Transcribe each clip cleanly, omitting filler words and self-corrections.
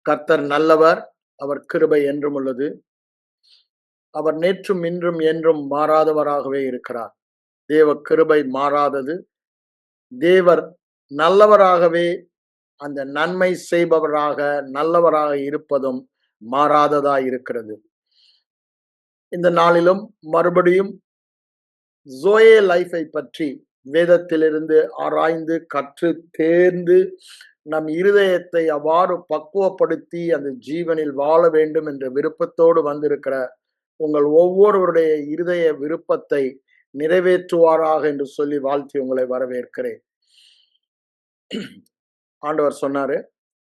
கர்த்தர் நல்லவர், அவர் கிருபை என்றும் உள்ளது. அவர் நேற்றும் இன்றும் என்றும் மாறாதவராகவே இருக்கிறார். தேவ கிருபை மாறாதது. தேவர் நல்லவராகவே அந்த நன்மை செய்பவராக நல்லவராக இருப்பதும் மாறாததாய் இருக்கிறது. இந்த நாளிலும் மறுபடியும் ஜோயே லைஃபை பற்றி வேதத்திலிருந்து ஆராய்ந்து கற்று தேர்ந்து நம் இருதயத்தை அவ்வாறு பக்குவப்படுத்தி அந்த ஜீவனில் வாழ வேண்டும் என்ற விருப்பத்தோடு வந்திருக்கிற உங்கள் ஒவ்வொருவருடைய இருதய விருப்பத்தை நிறைவேற்றுவாராக என்று சொல்லி வாழ்த்தி உங்களை வரவேற்கிறேன். ஆண்டவர் சொன்னாரு,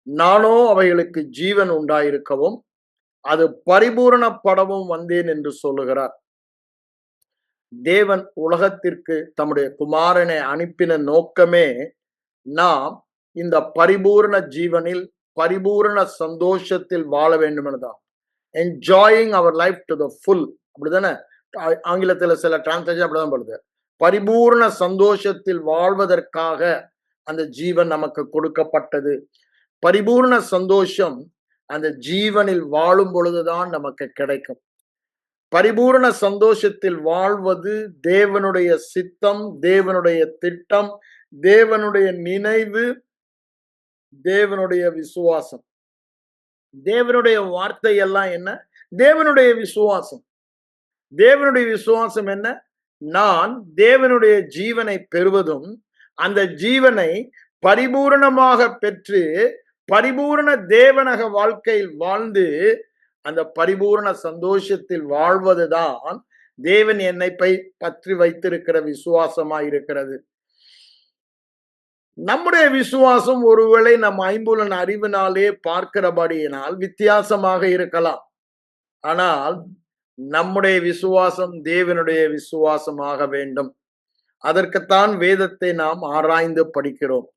நானோ அவைகளுக்கு ஜீவன் உண்டாயிருக்கவும் அது பரிபூரணப்படவும் வந்தேன் என்று சொல்லுகிறார். தேவன் உலகத்திற்கு தம்முடைய குமாரனை அனுப்பின நோக்கமே நாம் இந்த பரிபூரண ஜீவனில் பரிபூரண சந்தோஷத்தில் வாழ வேண்டும் என்றுதான். Enjoying our life to the full, அப்படிதானே? ஆங்கிலத்தில் சில டிரான்ஸ்லேஷன் அப்படிதான் படுது. பரிபூர்ண சந்தோஷத்தில் வாழ்வதற்காக அந்த ஜீவன் நமக்கு கொடுக்கப்பட்டது. பரிபூர்ண சந்தோஷம் அந்த ஜீவனில் வாழும் பொழுதுதான் நமக்கு கிடைக்கும். பரிபூர்ண சந்தோஷத்தில் வாழ்வது தேவனுடைய சித்தம், தேவனுடைய திட்டம், தேவனுடைய நினைவு, தேவனுடைய விசுவாசம். தேவனுடைய வார்த்தை எல்லாம் என்ன? தேவனுடைய விசுவாசம். தேவனுடைய விசுவாசம் என்ன? நான் தேவனுடைய ஜீவனை பெறுவதும் அந்த ஜீவனை பரிபூரணமாக பெற்று பரிபூரண தேவனக வாழ்க்கையில் வாழ்ந்து அந்த பரிபூரண சந்தோஷத்தில் வாழ்வதுதான் தேவன் என்னை பற்றி வைத்திருக்கிற விசுவாசமாய் இருக்கிறது. நம்முடைய விசுவாசம் ஒருவேளை நம் ஐம்புலன் அறிவினாலே பார்க்கிறபடியினால் வித்தியாசமாக இருக்கலாம். ஆனால் நம்முடைய விசுவாசம் தேவனுடைய விசுவாசமாக வேண்டும். அதற்குத்தான் வேதத்தை நாம் ஆராய்ந்து படிக்கிறோம்.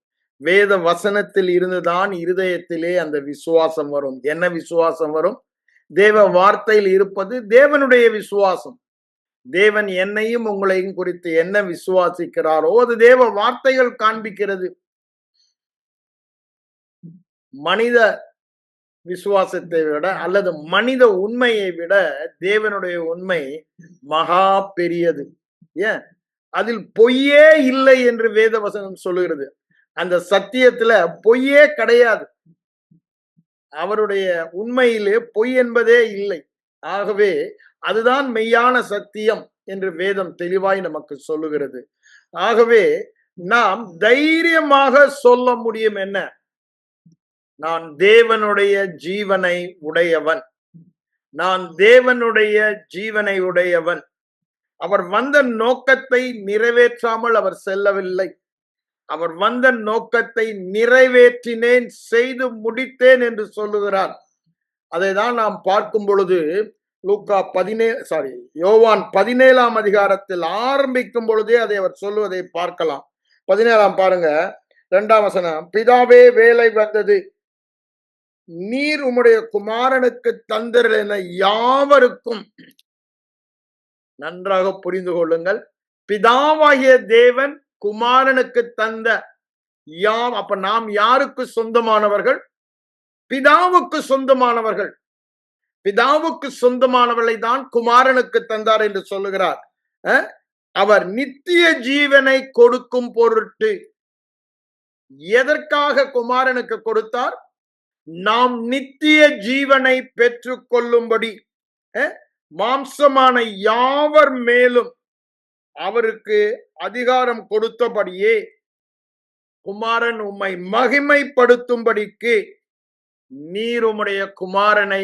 வேத வசனத்தில் இருந்துதான் இருதயத்திலே அந்த விசுவாசம் வரும். என்ன விசுவாசம் வரும்? தேவ வார்த்தையில் இருப்பது தேவனுடைய விசுவாசம். தேவன் என்னையும் உங்களையும் குறித்து என்ன விசுவாசிக்கிறாரோ அது தேவ வார்த்தைகள் காண்பிக்கிறது. மனித விசுவாசத்தை விட அல்லது மனித உண்மையை விட தேவனுடைய உண்மை மகா பெரியது. ஏன்? அதில் பொய்யே இல்லை என்று வேத வசனம் சொல்லுகிறது. அந்த சத்தியத்துல பொய்யே கிடையாது. அவருடைய உண்மையிலே பொய் என்பதே இல்லை. ஆகவே அதுதான் மெய்யான சத்தியம் என்று வேதம் தெளிவாய் நமக்கு சொல்லுகிறது. ஆகவே நாம் தைரியமாக சொல்ல முடியும் என்ன? நான் தேவனுடைய ஜீவனை உடையவன். நான் தேவனுடைய ஜீவனை உடையவன். அவர் வந்த நோக்கத்தை நிறைவேற்றாமல் அவர் செல்லவில்லை. அவர் வந்த நோக்கத்தை நிறைவேற்றினேன், செய்து முடித்தேன் என்று சொல்லுகிறார். அதை தான் நாம் பார்க்கும் பொழுது யோவான் 17ஆம் அதிகாரத்தில் ஆரம்பிக்கும் பொழுதே அதை அவர் சொல்லுவதை பார்க்கலாம். 17ஆம் பாருங்க, 2ஆம் வசனம். பிதாவே, வேலை வந்தது, நீர் உம்முடைய குமாரனுக்கு தந்தீர் என யாவருக்கும். நன்றாக புரிந்து கொள்ளுங்கள். பிதாவாகிய தேவன் குமாரனுக்கு தந்த அப்ப நாம் யாருக்கு சொந்தமானவர்கள்? பிதாவுக்கு சொந்தமானவர்கள். பிதாவுக்கு சொந்தமானவர்களை தான் குமாரனுக்கு தந்தார் என்று சொல்லுகிறார். அவர் நித்திய ஜீவனை கொடுக்கும் பொருட்டு. எதற்காக குமாரனுக்கு கொடுத்தார்? நாம் நித்திய ஜீவனை பெற்றுக் கொள்ளும்படி. மாம்சமான யாவர் மேலும் அவருக்கு அதிகாரம் கொடுத்தபடியே குமாரன் உம்மை மகிமைப்படுத்தும்படிக்கு நீர் உம்முடைய குமாரனை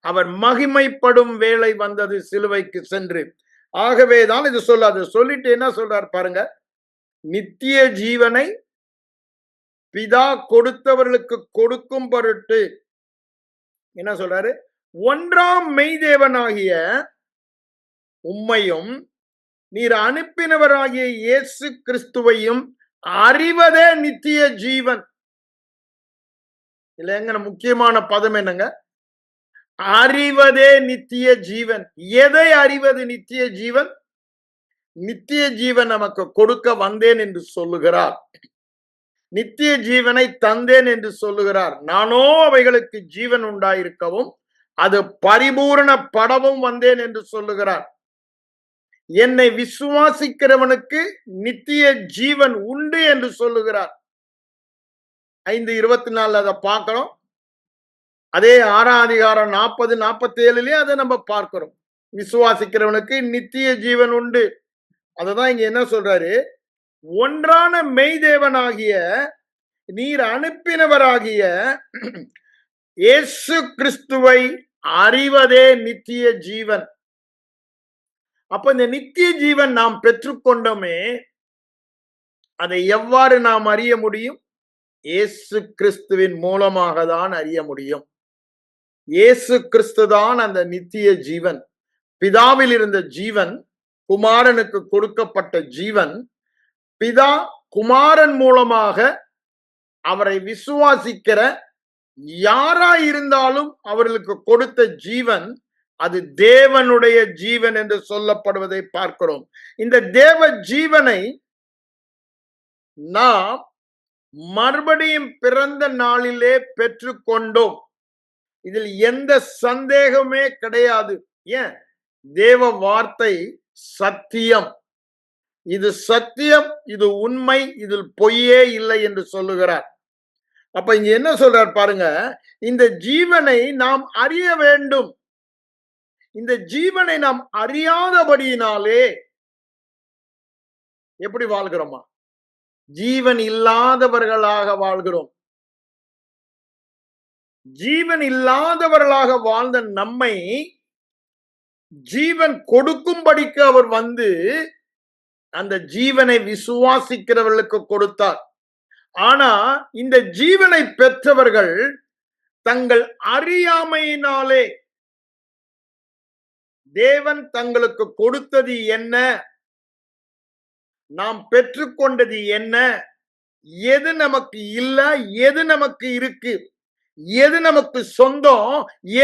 அவர் மகிமைப்படும் வேலை வந்தது சிலுவைக்கு சென்று. ஆகவேதான் இது சொல்லாது. சொல்லிட்டு என்ன சொல்றார் பாருங்க, நித்திய ஜீவனை பிதா கொடுத்தவர்களுக்கு கொடுக்கும் பொருட்டு என்ன சொல்றாரு? ஒன்றாம் மெய்தேவனாகிய உம்மையும் நீர் அனுப்பினவராகிய இயேசு கிறிஸ்துவையும் அறிவதே நித்திய ஜீவன். இல்லைங்க, முக்கியமான பதம் என்னங்க? அறிவதே நித்திய ஜீவன். எதை அறிவது நித்திய ஜீவன்? நித்திய ஜீவன் நமக்கு கொடுக்க வந்தேன் என்று சொல்லுகிறார். நித்திய ஜீவனை தந்தேன் என்று சொல்லுகிறார். நானோ அவைகளுக்கு ஜீவன் உண்டாயிருக்கவும் அது பரிபூரணப்படவும் வந்தேன் என்று சொல்லுகிறார். என்னை விசுவாசிக்கிறவனுக்கு நித்திய ஜீவன் உண்டு என்று சொல்லுகிறார். 5:24 அதை பார்க்கிறோம். அதே 6ஆம் அதிகாரம் 40-47 அதை நம்ம பார்க்கிறோம். விசுவாசிக்கிறவனுக்கு நித்திய ஜீவன் உண்டு. அததான் இங்க என்ன சொல்றாரு, ஒன்றான மெய்தேவனாகிய நீர் அனுப்பினவராகிய இயேசு கிறிஸ்துவை அறிவதே நித்திய ஜீவன். அப்ப இந்த நித்திய ஜீவன் நாம் பெற்றுக்கொண்டோமே, அதை எவ்வாறு நாம் அறிய முடியும்? இயேசு கிறிஸ்துவின் மூலமாக தான் அறிய முடியும். இயேசு கிறிஸ்து தான் அந்த நித்திய ஜீவன். பிதாவில் இருந்த ஜீவன் குமாரனுக்கு கொடுக்கப்பட்ட ஜீவன். பிதா குமாரன் மூலமாக அவரை விசுவாசிக்கிற யாரா இருந்தாலும் அவர்களுக்கு கொடுத்த ஜீவன், அது தேவனுடைய ஜீவன் என்று சொல்லப்படுவதை பார்க்கிறோம். இந்த தேவ ஜீவனை நாம் மறுபடியும் பிறந்த நாளிலே பெற்றுக்கொண்டோம். இதில் எந்த சந்தேகமே கிடையாது. ஏன்? தேவ வார்த்தை சத்தியம். இது சத்தியம், இது உண்மை, இதில் பொய்யே இல்லை என்று சொல்லுகிறார். அப்ப இங்க என்ன சொல்றார் பாருங்க, இந்த ஜீவனை நாம் அறிய வேண்டும். இந்த ஜீவனை நாம் அறியாதபடியினாலே எப்படி வாழ்கிறோமா? ஜீவன் இல்லாதவர்களாக வாழ்கிறோம். ஜீவன் இல்லாதவர்களாக வாழ்ந்த நம்மை ஜீவன் கொடுக்கும்படிக்கு அவர் வந்து அந்த ஜீவனை விசுவாசிக்கிறவர்களுக்கு கொடுத்தார். ஆனா இந்த ஜீவனை பெற்றவர்கள் தங்கள் அறியாமையினாலே தேவன் தங்களுக்கு கொடுத்தது என்ன, நாம் பெற்றுக்கொண்டது என்ன, எது நமக்கு இல்ல, எது நமக்கு இருக்கு, எது நமக்கு சொந்தம்,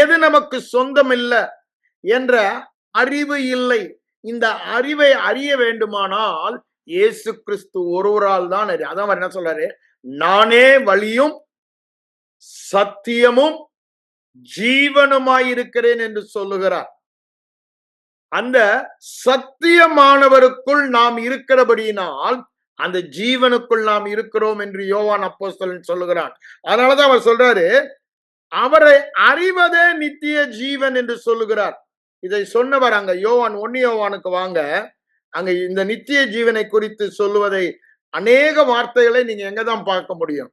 எது நமக்கு சொந்தம் இல்லை என்ற அறிவு இல்லை. இந்த அறிவை அறிய வேண்டுமானால் இயேசு கிறிஸ்து ஒருவரால் தான் அறியும். அதான் என்ன சொல்றாரு, நானே வழியும் சத்தியமும் ஜீவனுமாயிருக்கிறேன் என்று சொல்லுகிறார். அந்த சத்தியமானவருக்குள் நாம் இருக்கிறபடியினால் அந்த ஜீவனுக்குள் நாம் இருக்கிறோம் என்று யோவான் அப்போஸ்தலன் சொல்லுகிறான். அதனாலதான் அவர் சொல்றாரு, அவரை அறிவதே நித்திய ஜீவன் என்று சொல்லுகிறார். இதை சொன்னவர் அங்க யோவான் 1 யோவானுக்கு வாங்க, அங்க இந்த நித்திய ஜீவனை குறித்து சொல்லுவதை அநேக வார்த்தைகளை நீங்க எங்கதான் பார்க்க முடியும்?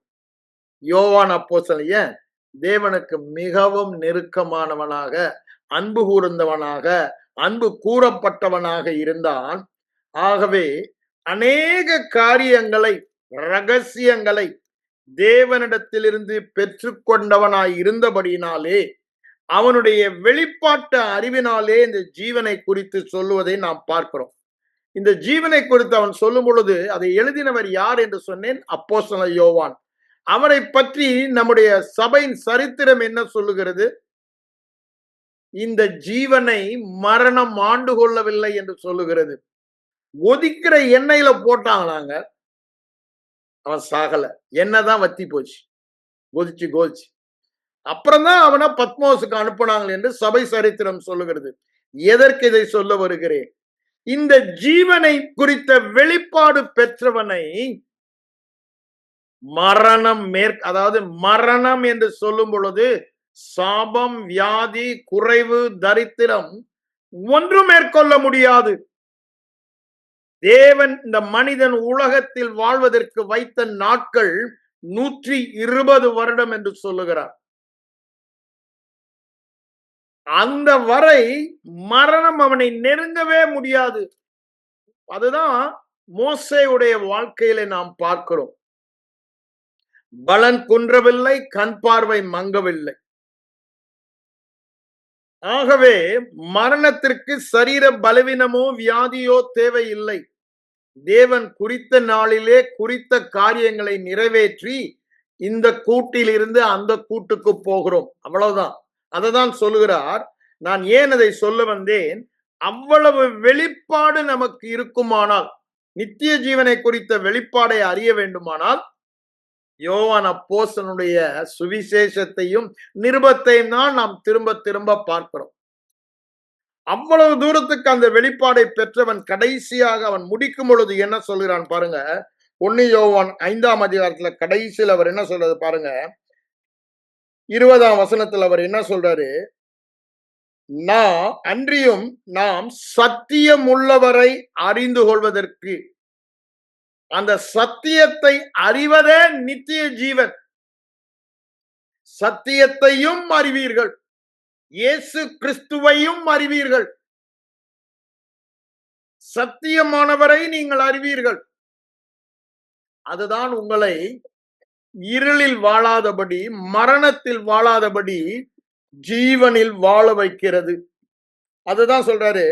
யோவான் அப்போஸ்தலன் ஏன் தேவனுக்கு மிகவும் நெருக்கமானவனாக, அன்பு கூர்ந்தவனாக, அன்பு கூறப்பட்டவனாக இருந்தான். ஆகவே அநேக காரியங்களை, ரகசியங்களை தேவனிடத்திலிருந்து பெற்றுக்கொண்டவனாய் இருந்தபடியினாலே அவனுடைய வெளிப்பாட்டு அறிவினாலே இந்த ஜீவனை குறித்து சொல்லுவதை நாம் பார்க்கிறோம். இந்த ஜீவனை குறித்து அவன் சொல்லும் பொழுது அதை எழுதினவர் யார் என்று சொன்னேன், அப்போஸ்தலன் யோவான். அவரை பற்றி நம்முடைய சபையின் சரித்திரம் என்ன சொல்லுகிறது? இந்த ஜீவனை மரணம் ஆண்டு கொள்ளவில்லை என்று சொல்லுகிறது. ஒதிக்கிற எண்ணெயில போட்டாங்களாங்க, அவன் சாகல. என்னதான் வத்தி போச்சு, கொதிச்சு. அப்புறம்தான் அவனை பத்மோசுக்கு அனுப்புனாங்க என்று சபை சரித்திரம் சொல்லுகிறது. எதற்கு இதை சொல்ல வருகிறேன்? இந்த ஜீவனை குறித்த வெளிப்பாடு பெற்றவனை மரணம் அதாவது மரணம் என்று சொல்லும் பொழுது சாபம், வியாதி, குறைவு, தரித்திரம் ஒன்றும் மேற்கொள்ள முடியாது. தேவன் இந்த மனிதன் உலகத்தில் வாழ்வதற்கு வைத்த நாட்கள் 120 வருடம் என்று சொல்லுகிறார். அந்த வரை மரணம் அவனை நெருங்கவே முடியாது. அதுதான் மோசேயுடைய வாழ்க்கையில நாம் பார்க்கிறோம். பலன் குன்றவில்லை, கண் பார்வை மங்கவில்லை. ஆகவே மரணத்திற்கு சரீர பலவீனமோ வியாதியோ தேவையில்லை. தேவன் குறித்த நாளிலே குறித்த காரியங்களை நிறைவேற்றி இந்த கூட்டில் இருந்து அந்த கூட்டுக்கு போகிறோம், அவ்வளவுதான். அததான் சொல்லுகிறார். நான் ஏன் அதை சொல்ல வந்தேன், அவ்வளவு வெளிப்பாடு நமக்கு இருக்குமானால், நித்திய ஜீவனை குறித்த வெளிப்பாடை அறிய வேண்டுமானால் யோவான் அப்போஸ்தலனுடைய சுவிசேஷத்தையும் நிருபத்தையும் தான் நாம் திரும்ப திரும்ப பார்க்கிறோம். அவ்வளவு தூரத்துக்கு அந்த வெளிப்பாடை பெற்றவன் கடைசியாக அவன் முடிக்கும் பொழுது என்ன சொல்கிறான் பாருங்க. 1 யோவான் 5ஆம் அதிகாரத்துல கடைசியில் அவர் என்ன சொல்றது பாருங்க. 20ஆம் வசனத்தில் அவர் என்ன சொல்றாரு, அன்றியும் நாம் சத்தியம் உள்ளவரை அறிந்து கொள்வதற்கு, அந்த சத்தியத்தை அறிவதே நித்திய ஜீவன். சத்தியத்தையும் அறிவீர்கள், இயேசு கிறிஸ்துவையும் அறிவீர்கள். சத்தியமானவரை நீங்கள் அறிவீர்கள். அதுதான் உங்களை இருளில் வாழாதபடி, மரணத்தில் வாழாதபடி ஜீவனில் வாழ வைக்கிறது. அதுதான் சொல்றாரு,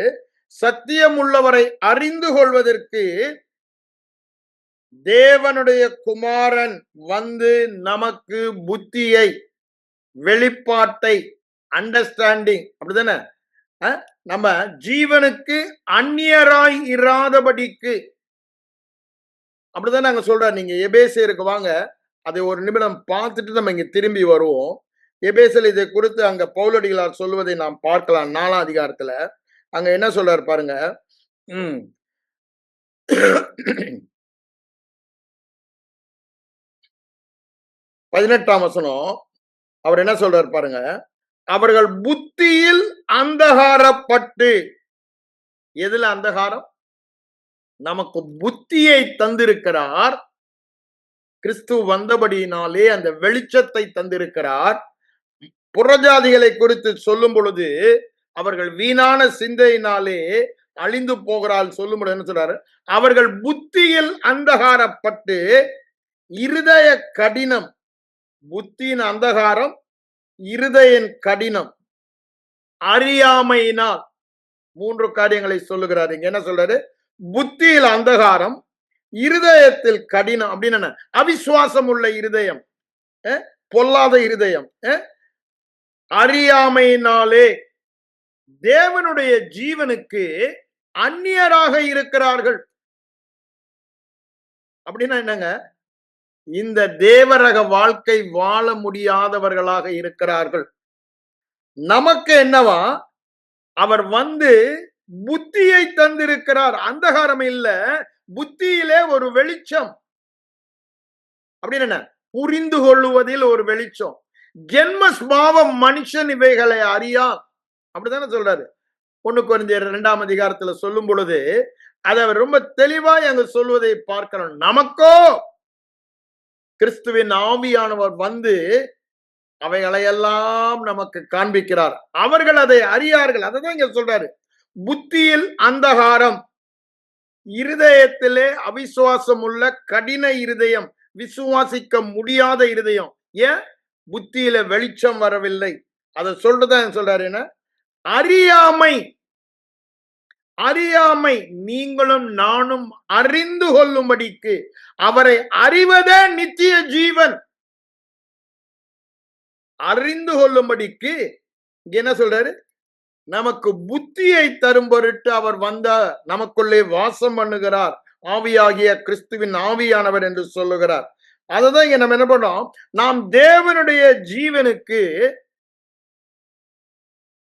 சத்தியம் உள்ளவரை அறிந்து கொள்வதற்கு தேவனுடைய குமாரன் வந்து நமக்கு புத்தியை, வெளிப்பாட்டை, அண்டர்ஸ்டாண்டிங், அப்படிதானே, நம்ம ஜீவனுக்கு அந்நியராய் இராதபடிக்கு, அப்படிதான் நாங்க சொல்றாரு. நீங்க எபேசியருக்கு வாங்க, அதை ஒரு நிமிடம் பார்த்துட்டு நம்ம இங்க திரும்பி வருவோம். எபேசியர் இதை குறித்து அங்க பவுலடிகளார் சொல்வதை நாம் பார்க்கலாம். 4ஆம் அதிகாரத்துல அங்க என்ன சொல்றாரு பாருங்க. 18ஆம் வசனம் அவர் என்ன சொல்றாரு பாருங்க. அவர்கள் புத்தியில் அந்தகாரப்பட்டு, எதுல அந்தகாரம்? நமக்கு புத்தியை தந்திருக்கிறார். கிறிஸ்து வந்தபடியினாலே அந்த வெளிச்சத்தை தந்திருக்கிறார். புறஜாதிகளை குறித்து சொல்லும் பொழுது அவர்கள் வீணான சிந்தையினாலே அழிந்து போகிறாள் சொல்லும் பொழுது என்ன சொல்றாரு, அவர்கள் புத்தியில் அந்தகாரப்பட்டு இருதய கடினம். புத்தியின் அந்தகாரம், இருதயின் கடினம், அறியாமையினால். 3 காரியங்களை சொல்லுகிறாரு. இங்க என்ன சொல்றாரு, புத்தியில் அந்தகாரம், இருதயத்தில் கடினம். அப்படின்னு அவிசுவாசம் உள்ள இருதயம், பொல்லாத இருதயம், அறியாமையினாலே தேவனுடைய ஜீவனுக்கு அந்நியராக இருக்கிறார்கள். அப்படின்னா என்னங்க, இந்த தேவரக வாழ்க்கை வாழ முடியாதவர்களாக இருக்கிறார்கள். நமக்கு என்னவா, அவர் வந்து புத்தியை தந்திருக்கிறார். அந்தகாரம் இல்ல, புத்தியிலே ஒரு வெளிச்சம். அப்படின்னு என்ன, புரிந்து கொள்ளுவதில் ஒரு வெளிச்சம். ஜென்ம ஸ்பாவம் மனுஷன் இவைகளை அறியான், அப்படித்தானே சொல்றாரு. 1 கொரிந்தியர் 2ஆம் அதிகாரத்துல சொல்லும் பொழுது அதை அவர் ரொம்ப தெளிவாய் அங்கு சொல்வதை பார்க்கிறோம். நமக்கோ கிறிஸ்துவின் ஆவியானவர் வந்து அவைகளையெல்லாம் நமக்கு காண்பிக்கிறார். அவர்கள் அதை அறியார்கள். அதைதான் இங்க சொல்றாரு, புத்தியில் அந்தகாரம், இருதயத்திலே அவிசுவாசம் உள்ள கடின இருதயம், விசுவாசிக்க முடியாத இருதயம். ஏன்? புத்தியில வெளிச்சம் வரவில்லை. அதை சொல்றதான் சொல்றாரு. என்ன? அறியாமை. அறியாமை நீங்களும் நானும் அறிந்து கொள்ளும்படிக்கு, அவரை அறிவதே நித்திய ஜீவன். அறிந்து கொள்ளும்படிக்கு என்ன சொல்றாரு, நமக்கு புத்தியை தரும் பொருட்டு அவர் வந்த நமக்குள்ளே வாசம் பண்ணுகிறார், ஆவியாகிய கிறிஸ்துவின் ஆவியானவர் என்று சொல்லுகிறார். அதுதான் இங்க நம்ம என்ன பண்ணோம், நாம் தேவனுடைய ஜீவனுக்கு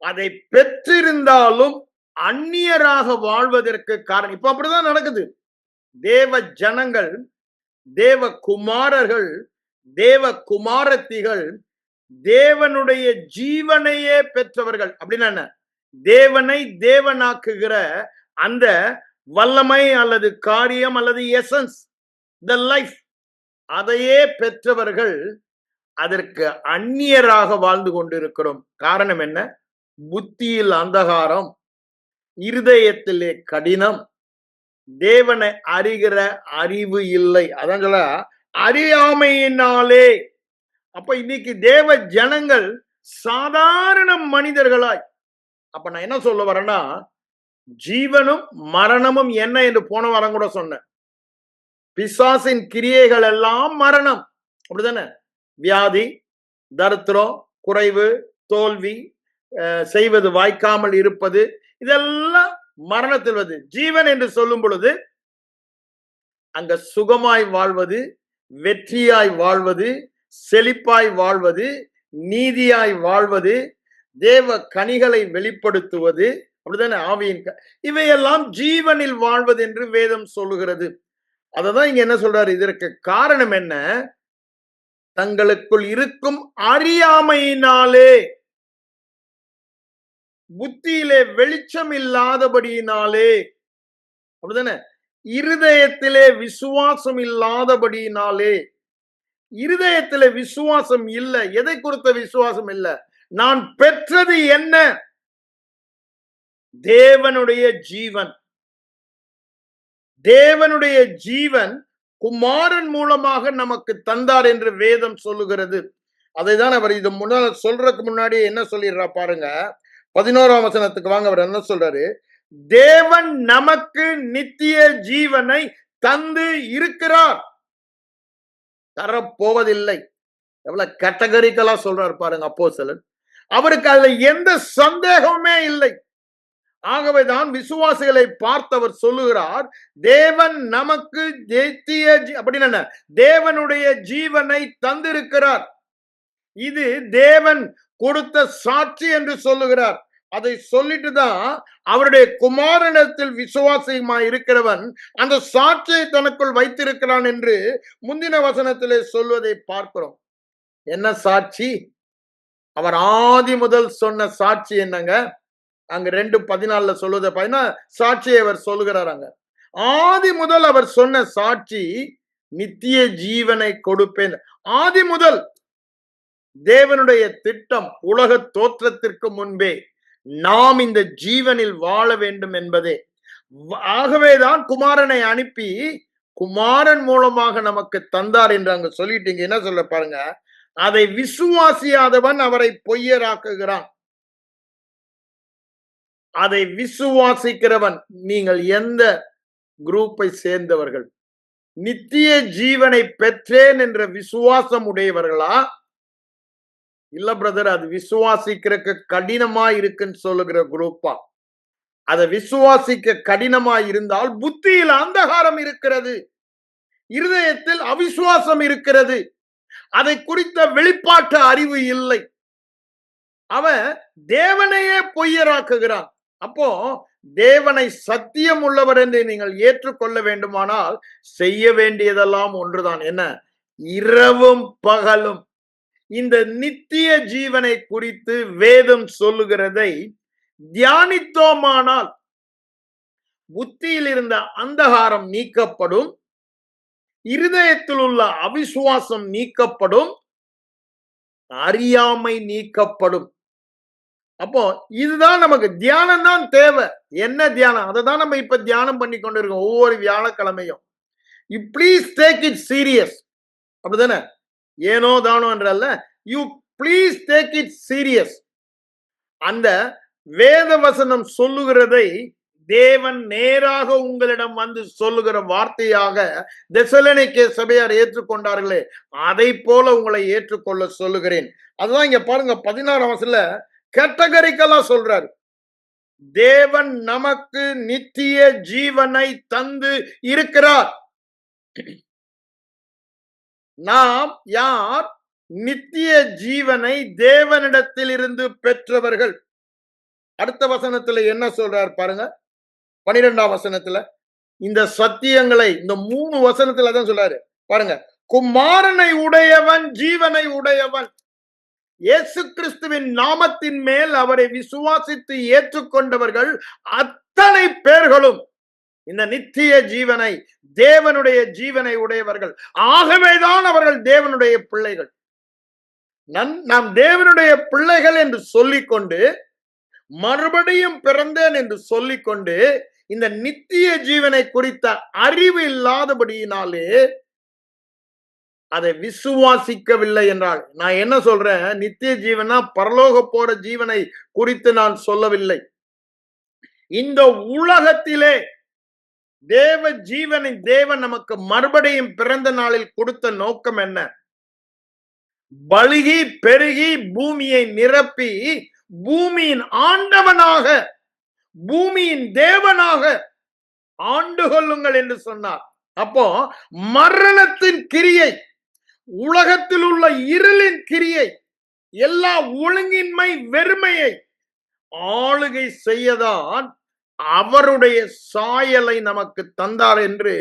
அதை பெற்றிருந்தாலும் அந்நியராக வாழ்வதற்கு காரணம். இப்ப அப்படிதான் நடக்குது. தேவ ஜனங்கள், தேவ குமாரர்கள், தேவ குமாரத்திகள் தேவனுடைய ஜீவனையே பெற்றவர்கள். அப்படின்னா என்ன, தேவனை தேவனாக்குகிற அந்த வல்லமை அல்லது காரியம் அல்லது எசன்ஸ், த லைஃப், அதையே பெற்றவர்கள். அதற்கு அந்நியராக வாழ்ந்து கொண்டிருக்கிறோம். காரணம் என்ன? புத்தியில் அந்தகாரம், இருதயத்திலே கடினம், தேவனை அறிகிற அறிவு இல்லை. அதான் சொல்ல, அறியாமையினாலே. அப்ப இன்னைக்கு தேவ ஜனங்கள் சாதாரண மனிதர்களாய், அப்ப நான் என்ன சொல்ல வரேன்னா, ஜீவனும் மரணமும் என்ன என்று போன வாரம் கூட சொன்னேன். பிசாசின் கிரியைகள் எல்லாம் மரணம், அப்படிதானே? வியாதி, தரித்திரம், குறைவு, தோல்வி, செய்வது வாய்க்காமல் இருப்பது, இதெல்லாம் மரணத்தில் வருது. ஜீவன் என்று சொல்லும் பொழுது அங்க சுகமாய் வாழ்வது, வெற்றியாய் வாழ்வது, செழிப்பாய் வாழ்வது, நீதியாய் வாழ்வது, தேவ கனிகளை வெளிப்படுத்துவது, அப்படிதானே? ஆவியின் இவையெல்லாம் ஜீவனில் வாழ்வது என்று வேதம் சொல்லுகிறது. அததான் இங்க என்ன சொல்றாரு? இதற்கு காரணம் என்ன? தங்களுக்குள் இருக்கும் அறியாமையினாலே, புத்தியிலே வெளிச்சம் இல்லாதபடியினாலே, அப்படிதானே? இருதயத்திலே விசுவாசம் இல்லாதபடியினாலே. இருதயத்திலே விசுவாசம் இல்லை. எதை குறித்த விசுவாசம் இல்லை? நான் பெற்றது என்ன? தேவனுடைய ஜீவன். தேவனுடைய ஜீவன் குமாரன் மூலமாக நமக்கு தந்தார் என்று வேதம் சொல்லுகிறது. அதைதான் அவர் இது முன்னாடி சொல்றதுக்கு முன்னாடி என்ன சொல்லிடுறா பாருங்க. 11ஆம் வசனத்துக்கு வாங்க. அவர் என்ன சொல்றாரு? தேவன் நமக்கு நித்திய ஜீவனை தந்து இருக்கிறார், தரப்போவதில்லை. எவ்வளவு கேட்டகரிக்கலா சொல்றாரு பாருங்க அப்போஸ்தலன். அவருக்கு அதுல எந்த சந்தேகமே இல்லை. ஆகவேதான் விசுவாசிகளை பார்த்தவர் சொல்லுகிறார், தேவன் நமக்கு நித்திய அப்படின்னு தேவனுடைய ஜீவனை தந்திருக்கிறார். இது தேவன் கொடுத்த சாட்சி என்று சொல்லுகிறார். அதை சொல்லிட்டு தான் அவருடைய குமாரனிடத்தில் விசுவாசமாய் இருக்கிறவன் அந்த சாட்சியை தனக்குள் வைத்திருக்கிறான் என்று முந்தின வசனத்திலே சொல்வதை பார்க்கிறோம். என்ன சாட்சி? அவர் ஆதி முதல் சொன்ன சாட்சி என்னங்க? அங்க 2:14 சொல்லுவதை பார்த்தீங்கன்னா சாட்சியை அவர் சொல்லுகிறார். அங்க ஆதி முதல் அவர் சொன்ன சாட்சி நித்திய ஜீவனை கொடுப்பேன். ஆதி முதல் தேவனுடைய திட்டம் உலக தோற்றத்திற்கு முன்பே நாம் இந்த ஜீவனில் வாழ வேண்டும் என்பதே. ஆகவேதான் குமாரனை அனுப்பி குமாரன் மூலமாக நமக்கு தந்தார் என்று அங்க சொல்லிட்டீங்க. என்ன சொல்ல பாருங்க, அதை விசுவாசியாதவன் அவரை பொய்யராக்குகிறான். அதை விசுவாசிக்கிறவன், நீங்கள் எந்த குரூப்பை சேர்ந்தவர்கள்? நித்திய ஜீவனை பெற்றேன் என்ற விசுவாசம் உடையவர்களா? இல்ல பிரதர், அது விசுவாசிக்கிறதுக்கு கடினமா இருக்குன்னு சொல்லுகிற குரூப்பா? அதை விசுவாசிக்க கடினமா இருந்தால் புத்தியில் அந்தகாரம் இருக்கிறது, இருதயத்தில் அவிசுவாசம் இருக்கிறது, அதை குறித்த வெளிப்பாட்டு அறிவு இல்லை. அவன் தேவனையே பொய்யராக்குகிறான். அப்போ தேவனை சத்தியம் உள்ளவர் என்று நீங்கள் ஏற்றுக்கொள்ள வேண்டுமானால் செய்ய வேண்டியதெல்லாம் ஒன்றுதான். என்ன? இரவும் பகலும் இந்த நித்திய ஜீவனை குறித்து வேதம் சொல்லுகிறதை தியானித்தோமானால் புத்தியில் இருந்த அந்தகாரம் நீக்கப்படும், இருதயத்தில் உள்ள அவிசுவாசம் நீக்கப்படும், அறியாமை நீக்கப்படும். அப்போ இதுதான் நமக்கு தியானம் தான் தேவை. என்ன தியானம்? அதை தான் நம்ம இப்ப தியானம் பண்ணி கொண்டு இருக்கோம் ஒவ்வொரு வியாழக்கிழமையும். You please take it serious. அப்படிதானே? ஏனோ தானோ என்றல்ல, you please take it serious. அந்த வேத வசனம் சொல்லுகிறதை தேவன் நேராக உங்களிடம் வந்து சொல்லுகிற வார்த்தையாக தெசலோனிக்கே சபையார் ஏற்றுக்கொண்டார்களே, அதை போல உங்களை ஏற்றுக்கொள்ள சொல்லுகிறேன். அதுதான் இங்க பாருங்க 16ஆம் வசனத்துல கேட்டகரிக்கலா சொல்றாரு. தேவன் நமக்கு நித்திய ஜீவனை தந்து இருக்கிறார். நாம் யார்? நித்திய ஜீவனை தேவனிடத்தில் இருந்து பெற்றவர்கள். அடுத்த வசனத்துல என்ன சொல்றார் பாருங்க, 12ஆம் வசனத்துல இந்த சத்தியங்களை இந்த 3 வசனத்துல தான் சொல்றாரு பாருங்க. குமாரனை உடையவன் ஜீவனை உடையவன். இயேசு கிறிஸ்துவின் நாமத்தின் மேல் அவரை விசுவாசித்து ஏற்றுக்கொண்டவர்கள் அத்தனை பேர்களும் இந்த நித்திய ஜீவனை, தேவனுடைய ஜீவனை உடையவர்கள். ஆகவேதான் அவர்கள் தேவனுடைய பிள்ளைகள். நாம் தேவனுடைய பிள்ளைகள் என்று சொல்லிக்கொண்டு, மறுபடியும் பிறந்தேன் என்று சொல்லிக்கொண்டு, இந்த நித்திய ஜீவனை குறித்த அறிவு இல்லாதபடியினாலே அதை விசுவாசிக்கவில்லை என்றால், நான் என்ன சொல்றேன்? நித்திய ஜீவனா பரலோக போற ஜீவனை குறித்து நான் சொல்லவில்லை. இந்த உலகத்திலே தேவ ஜீவனை தேவன் நமக்கு மறுபடியும் பிறந்த நாளில் கொடுத்த நோக்கம் என்ன? பலுகி பெருகி பூமியை நிரப்பி பூமியின் ஆண்டவனாக, பூமியின் தேவனாக ஆண்டு கொள்ளுங்கள் என்று சொன்னார். அப்போ மரணத்தின் கிரியை, உலகத்தில் உள்ள இருளின் கிரியை, எல்லா ஒழுங்கின்மை, வெறுமையை ஆளுகை செய்யதான் அவருடைய சாயலை நமக்கு தந்தார் என்று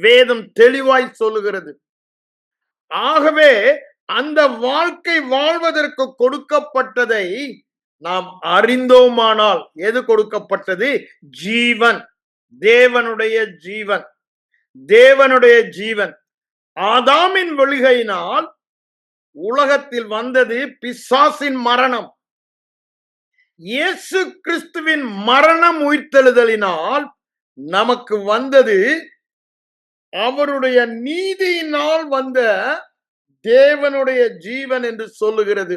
வேதம் தெளிவாய் சொல்லுகிறது. ஆகவே அந்த வாழ்க்கை வாழ்வதற்கு கொடுக்கப்பட்டதை நாம் அறிந்தோமானால், எது கொடுக்கப்பட்டது? ஜீவன், தேவனுடைய ஜீவன், தேவனுடைய ஜீவன். ஆதாமின் விழுகையினால் உலகத்தில் வந்தது பிசாசின் மரணம். இயேசு கிறிஸ்துவின் மரணம் உயிர்த்தெழுதலினால் நமக்கு வந்தது அவருடைய நீதியினால் வந்த தேவனுடைய ஜீவன் என்று சொல்லுகிறது.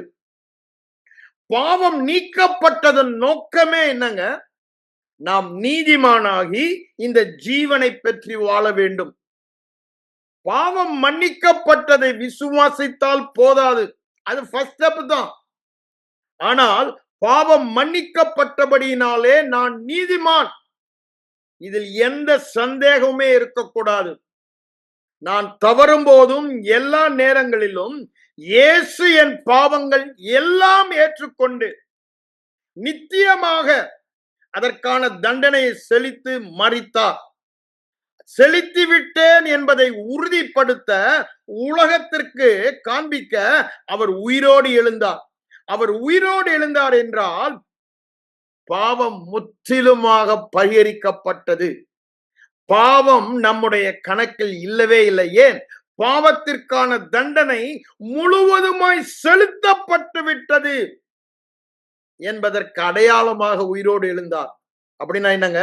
பாவம் நீக்கப்பட்டதன் நோக்கமே என்னங்க? நாம் நீதிமானாகி இந்த ஜீவனை பெற்று வாழ வேண்டும். பாவம் மன்னிக்கப்பட்டதை விசுவாசித்தால் போதாது, அது ஃபர்ஸ்ட் ஸ்டெப் தான். ஆனால் பாவம் மன்னிக்கப்பட்டபடியினாலே நான் நீதிமான், இதில் எந்த சந்தேகமே இருக்கக்கூடாது. நான் தவறும் போதும் எல்லா நேரங்களிலும் இயேசு என் பாவங்கள் எல்லாம் ஏற்றுக்கொண்டு நித்தியமாக அதற்கான தண்டனையை செலுத்தி மரித்தார். செலுத்தி விட்டேன் என்பதை உறுதிப்படுத்த, உலகத்திற்கு காண்பிக்க அவர் உயிரோடு எழுந்தார். அவர் உயிரோடு எழுந்தார் என்றால் பாவம் முற்றிலுமாக பரிகரிக்கப்பட்டது. பாவம் நம்முடைய கணக்கில் இல்லவே இல்லை. ஏன்? பாவத்திற்கான தண்டனை முழுவதுமாய் செலுத்தப்பட்டு விட்டது என்பதற்கு அடையாளமாக உயிரோடு எழுந்தார். அப்படின்னா என்னங்க?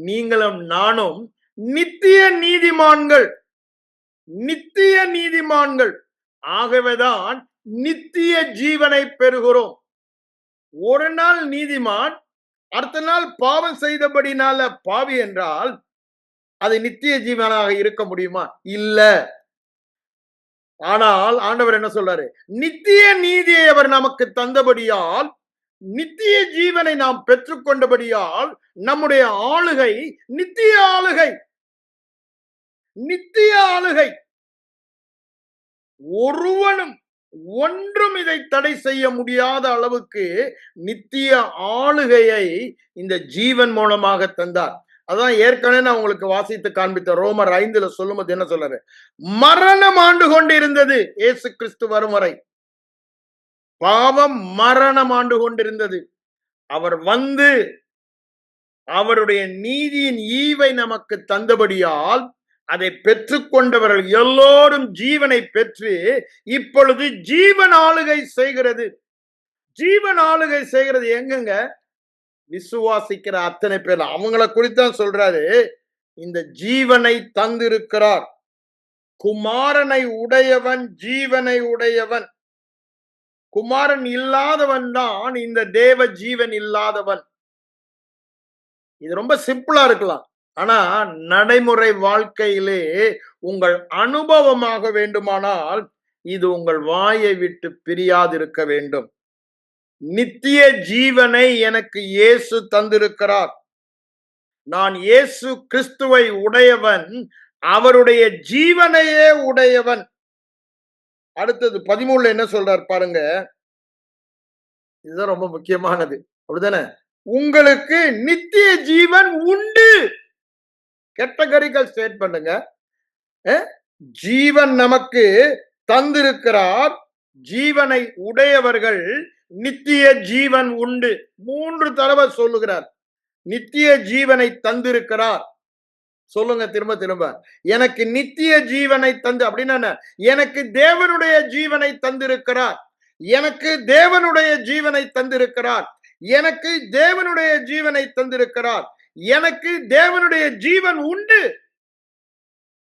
நீங்களும் நானும் நித்திய நீதிமான்கள், நித்திய நீதிமான்கள். ஆகவேதான் நித்திய ஜீவனை பெறுகிறோம். ஒரு நாள் நீதிமான், அடுத்த நாள் பாவம் செய்தபடினால பாவி என்றால் அது நித்திய ஜீவனாக இருக்க முடியுமா? இல்ல. ஆனால் ஆண்டவர் என்ன சொல்றாரு? நித்திய நீதியை அவர் நமக்கு தந்தபடியால், நித்திய ஜீவனை நாம் பெற்றுக்கொண்டபடியால் நம்முடைய ஆளுகை நித்திய ஆளுகை, நித்திய ஆளுகை. ஒருவனும் ஒன்றும் இதை தடை செய்ய முடியாத அளவுக்கு நித்திய ஆளுகையை இந்த ஜீவன் மூலமாக தந்தார். அதான் ஏற்கனவே நான் உங்களுக்கு வாசித்து காண்பித்த ரோமர் 5 சொல்லும்போது என்ன சொல்றாரு? மரணம் ஆண்டு கொண்டு இருந்தது இயேசு கிறிஸ்து வரும் வரை. பாவம் மரணம் ஆண்டு கொண்டிருந்தது. அவர் வந்து அவருடைய நீதியின் ஈவை நமக்கு தந்தபடியால் அதை பெற்றுக்கொண்டவர்கள் எல்லோரும் ஜீவனை பெற்று இப்பொழுது ஜீவன் ஆளுகை செய்கிறது. ஜீவன் ஆளுகை செய்கிறது எங்கங்க? விசுவாசிக்கிற அத்தனை பேர். அவங்களை குறித்தான் சொல்றாரு. இந்த ஜீவனை தந்திருக்கிறார். குமாரனை உடையவன் ஜீவனை உடையவன். குமாரன் இல்லாதவன் தான் இந்த தேவ ஜீவன் இல்லாதவன். இது ரொம்ப சிம்பிளா இருக்கலாம். ஆனா நடைமுறை வாழ்க்கையிலே உங்கள் அனுபவமாக வேண்டுமானால் இது உங்கள் வாயை விட்டு பிரியாதிருக்க வேண்டும். நித்திய ஜீவனை எனக்கு இயேசு தந்திருக்கிறார். நான் இயேசு கிறிஸ்துவை உடையவன், அவருடைய ஜீவனையே உடையவன். அடுத்தது 13 என்ன சொல்றார் பாருங்க. இதுதான் ரொம்ப முக்கியமானது. அப்படிதானே? உங்களுக்கு நித்திய ஜீவன் உண்டு. கேட்டகரிக்கல் ஸ்டேட் பண்ணுங்க. ஜீவன் நமக்கு தந்திருக்கிறார். ஜீவனை உடையவர்கள் நித்திய ஜீவன் உண்டு. 3 தடவை சொல்லுகிறார். நித்திய ஜீவனை தந்திருக்கிறார். சொல்லுங்க திரும்ப திரும்ப. எனக்கு நித்திய ஜீவனை தந்து அப்படின்னா எனக்கு தேவனுடைய ஜீவனை தந்திருக்கிறார். எனக்கு தேவனுடைய ஜீவனை தந்திருக்கிறார். எனக்கு தேவனுடைய ஜீவனை தந்திருக்கிறார். எனக்கு தேவனுடைய ஜீவன் உண்டு.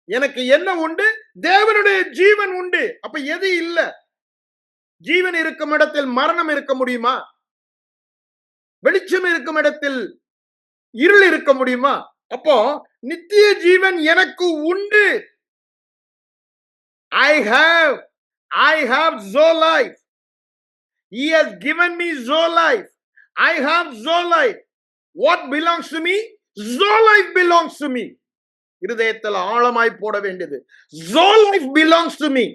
எனக்கு என்ன உண்டு? தேவனுடைய ஜீவன் உண்டு. அப்ப எது இல்ல? ஜீவன் இருக்கும் இடத்தில் மரணம் இருக்க முடியுமா? வெளிச்சம் இருக்கும் இடத்தில் இருள் இருக்க முடியுமா? அப்போ நித்திய ஜீவன் எனக்கு உண்டு. I have Zoe life. He has given me Zoe life. I have Zoe life. What belongs to me? Zoe life belongs to me. இருதயத்தில் ஆழமாய் போட வேண்டியது. Soul life belongs to me.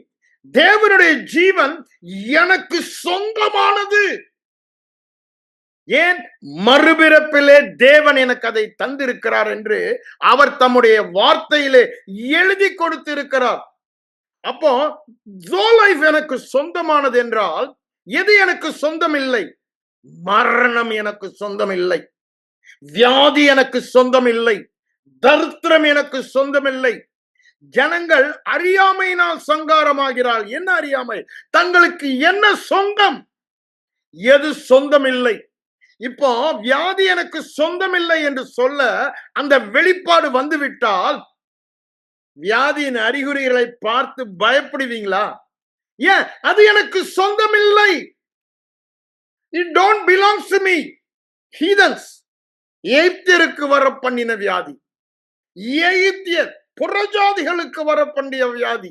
தேவனுடைய ஜீவன் எனக்கு சொந்தமானது. ஏன்? மறுபிறப்பிலே தேவன் எனக்கு அதை தந்திருக்கிறார் என்று அவர் தம்முடைய வார்த்தையிலே எழுதி கொடுத்திருக்கிறார். அப்போ soul life எனக்கு சொந்தமானது என்றால் எது எனக்கு சொந்தம் இல்லை? மரணம் எனக்கு சொந்தம் இல்லை, வியாதி எனக்கு சொந்தம் இல்லை, தரித்திரம் எனக்கு சொந்தம் இல்லை. ஜனங்கள் அறியாமையினால் சங்காரமாகிறாள். என்ன அறியாமை? தங்களுக்கு என்ன சொந்தம், எது சொந்தம் இல்லை. இப்போ வியாதி எனக்கு சொந்தம் இல்லை என்று சொல்ல அந்த வெளிப்பாடு வந்துவிட்டால் வியாதியின் அறிகுறிகளை பார்த்து பயப்படுவீங்களா? ஏன்? அது எனக்கு சொந்தம் இல்லை. It don't belongs to me. Heathens, எகிப்தியருக்கு வர பண்ணின வியாதி, எகிப்தியர் புறஜாதிகளுக்கு வர பண்ணிய வியாதி,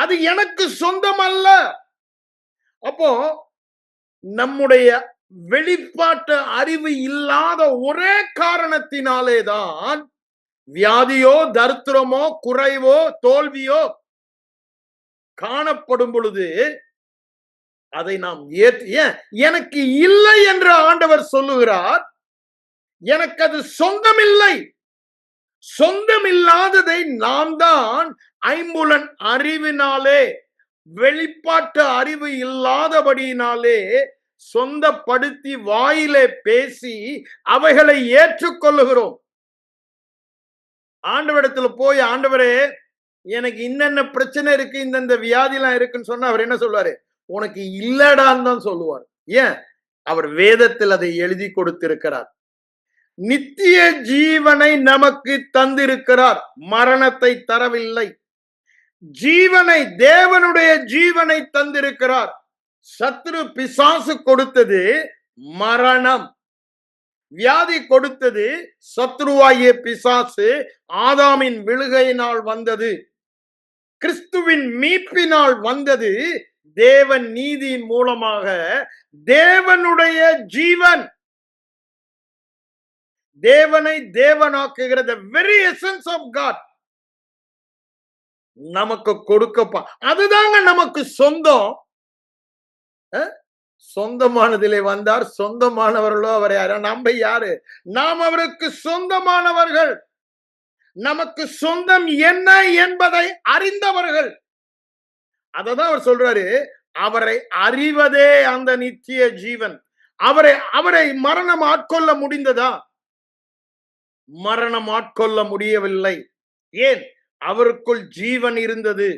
அது எனக்கு சொந்தம் அல்ல. அப்போ நம்முடைய வெளிப்பாட்டு அறிவு இல்லாத ஒரே காரணத்தினாலேதான் வியாதியோ தரித்திரமோ குறைவோ தோல்வியோ காணப்படும் பொழுது அதை நாம் எனக்கு இல்லை என்று ஆண்டவர் சொல்லுகிறார். எனக்கு அது சொந்தம் இல்லை. சொந்தம் இல்லாததை நாம் தான் ஐம்புலன் அறிவினாலே, வெளிப்பாட்டு அறிவு இல்லாதபடியினாலே சொந்தப்படுத்தி வாயிலே பேசி அவைகளை ஏற்றுக்கொள்ளுகிறோம். ஆண்டவரிடத்துல போய், ஆண்டவரே எனக்கு இன்னென்ன பிரச்சனை இருக்கு, இந்த வியாதிலாம் இருக்குன்னு சொன்னா அவர் என்ன சொல்லுவாரு? உனக்கு இல்லடான்னு தான் சொல்லுவார். ஏன்? அவர் வேதத்தில் அதை எழுதி கொடுத்திருக்கிறார். நித்திய ஜீவனை நமக்கு தந்திருக்கிறார், மரணத்தை தரவில்லை. ஜீவனை, தேவனுடைய ஜீவனை தந்திருக்கிறார். சத்ரு பிசாசு கொடுத்தது மரணம், வியாதி கொடுத்தது சத்ருவாகிய பிசாசு ஆதாமின் விழுகையினால் வந்தது. கிறிஸ்துவின் மீட்பினால் வந்தது தேவன் நீதியின் மூலமாக தேவனுடைய ஜீவன். தேவனை தேவனாக்குகிற the very essence of God நமக்கு கொடுக்கப்பா. அதுதாங்க நமக்கு சொந்தம். சொந்தமானதிலே வந்தார், சொந்தமானவர்களோ அவரை நம்ம யாரு? நாம் அவருக்கு சொந்தமானவர்கள். நமக்கு சொந்தம் என்ன என்பதை அறிந்தவர்கள். அததான் அவர் சொல்றாரு, அவரை அறிவதே அந்த நித்திய ஜீவன். அவரை மரணம் ஆட்கொள்ள முடிந்ததா? மரணம் ஆட்கொள்ள முடியவில்லை. ஏன்? அவருக்குள் ஜீவன் இருந்தது.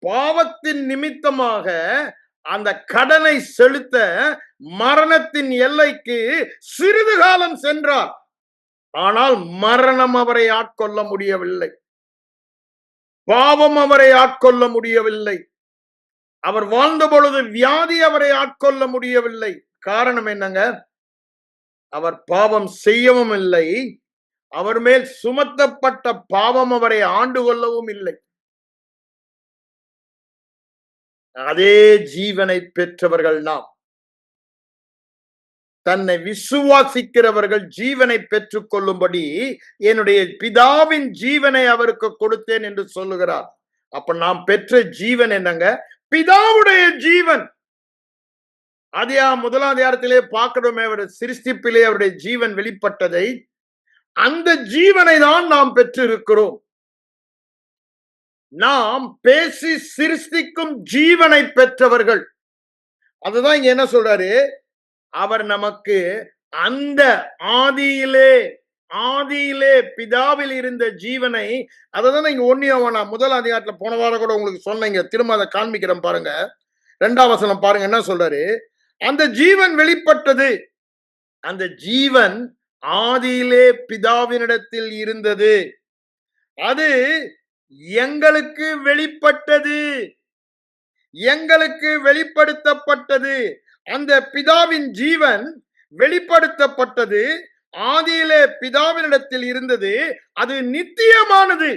பாவத்தின் நிமித்தமாக அந்த கடனை செலுத்த மரணத்தின் எல்லைக்கு சிறிது காலம் சென்றார். ஆனால் மரணம் அவரை ஆட்கொள்ள முடியவில்லை, பாவம் அவரை ஆட்கொள்ள முடியவில்லை. அவர் வாழ்ந்த பொழுது வியாதி அவரை ஆட்கொள்ள முடியவில்லை. காரணம் என்னங்க? அவர் பாவம் செய்யவும் இல்லை, அவர் மேல் சுமத்தப்பட்ட பாவம் அவரை ஆண்டு கொள்ளவும் இல்லை. அதே ஜீவனை பெற்றவர்கள் நாம். தன்னை விசுவாசிக்கிறவர்கள் ஜீவனை பெற்றுக் கொள்ளும்படி என்னுடைய பிதாவின் ஜீவனை அவருக்கு கொடுத்தேன் என்று சொல்லுகிறார். அப்ப நாம் பெற்ற ஜீவன் என்னங்க? பிதாவுடைய ஜீவன். முதலாம் அதிகாரத்திலே பார்க்கணுமே, அவருடைய சிருஷ்டிப்பிலே அவருடைய ஜீவன் வெளிப்பட்டதை, அந்த ஜீவனை தான் நாம் பெற்றிருக்கிறோம். நாம் பேசி சிருஷ்டிக்கும் ஜீவனை பெற்றவர்கள். அதுதான் இங்க என்ன சொல்றாரு? அவர் நமக்கு அந்த ஆதியிலே பிதாவில் இருந்த ஜீவனை, அததான் இங்க 1 யோவான் முதல் அதிகாரத்துல போன வாரம் கூட உங்களுக்கு சொன்னீங்க. திரும்ப அதை காண்பிக்கிறேன் பாருங்க. 2ஆம் வசனம் பாருங்க என்ன சொல்றாரு? அந்த ஜீவன் வெளிப்பட்டது. அந்த ஜீவன் ஆதியிலே பிதாவினிடத்தில் இருந்தது, அது எங்களுக்கு வெளிப்பட்டது, எங்களுக்கு வெளிப்படுத்தப்பட்டது. அந்த பிதாவின் ஜீவன் வெளிப்படுத்தப்பட்டது, ஆதியிலே பிதாவினிடத்தில் இருந்தது, அது நித்தியமானது.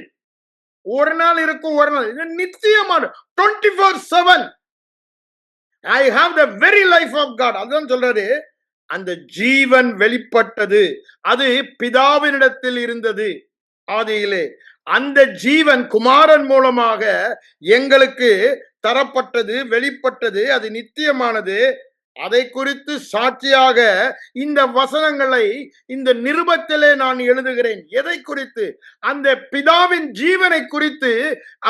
ஒரு நாள் இருக்கும், ஒரு நாள் இது நித்தியமானது. 24/7 I have the very life of God. அதுதான் சொல்றாரு, அந்த ஜீவன் வெளிப்பட்டது, அது பிதாவினிடத்தில் இருந்தது ஆதியிலே. அந்த ஜீவன் குமாரன் மூலமாக எங்களுக்கு தரப்பட்டது, வெளிப்பட்டது, அது நித்தியமானது. அதை குறித்து சாட்சியாக இந்த வசனங்களை இந்த நிருபத்திலே நான் எழுதுகிறேன். எதை குறித்து? அந்த பிதாவின் ஜீவனை குறித்து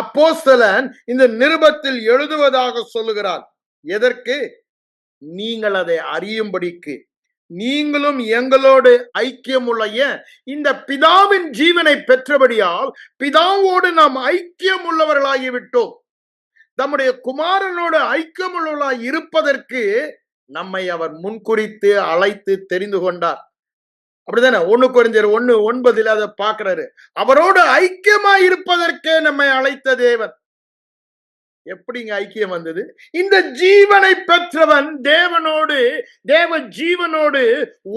அப்போஸ்தலன் இந்த நிருபத்தில் எழுதுவதாக சொல்லுகிறார். எதற்கு? நீங்கள் அதை அறியும்படிக்கு, நீங்களும் எங்களோடு ஐக்கியமுள்ள இந்த பிதாவின் ஜீவனை பெற்றபடியால் பிதாவோடு நாம் ஐக்கியம் உள்ளவர்களாகிவிட்டோம். தம்முடைய குமாரனோடு ஐக்கியமுள்ளவர்களாய் இருப்பதற்கு நம்மை அவர் முன்குறித்து அழைத்து தெரிந்து கொண்டார். அப்படிதானே? 1 கொரிந்தியர் 1:9 அதை பார்க்கிறாரு. அவரோடு ஐக்கியமாய் இருப்பதற்கே நம்மை அழைத்த தேவன். எப்படிங்க ஐக்கியம் வந்தது? இந்த ஜீவனை பெற்றவன் தேவனோடு, தேவ ஜீவனோடு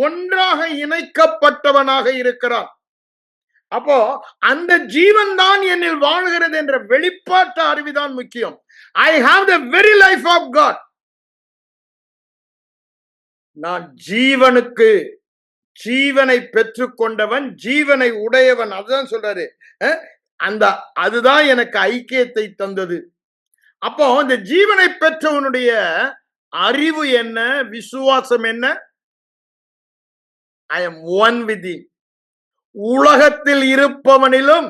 ஒன்றாக இணைக்கப்பட்டவனாக இருக்கிறான். அப்போ அந்த ஜீவன் தான் என்னில் வாழ்கிறது என்ற வெளிப்பாட்டு அறிவுதான் முக்கியம். I have the very life of God. நான் ஜீவனுக்கு ஜீவனை பெற்றுக்கொண்டவன், ஜீவனை உடையவன். அதுதான் சொல்றாரு. அதுதான் எனக்கு ஐக்கியத்தை தந்தது. அப்போ இந்த ஜீவனை பெற்றவனுடைய அறிவு என்ன, விசுவாசம் என்ன? I am one with him. உலகத்தில் இருப்பவனிலும்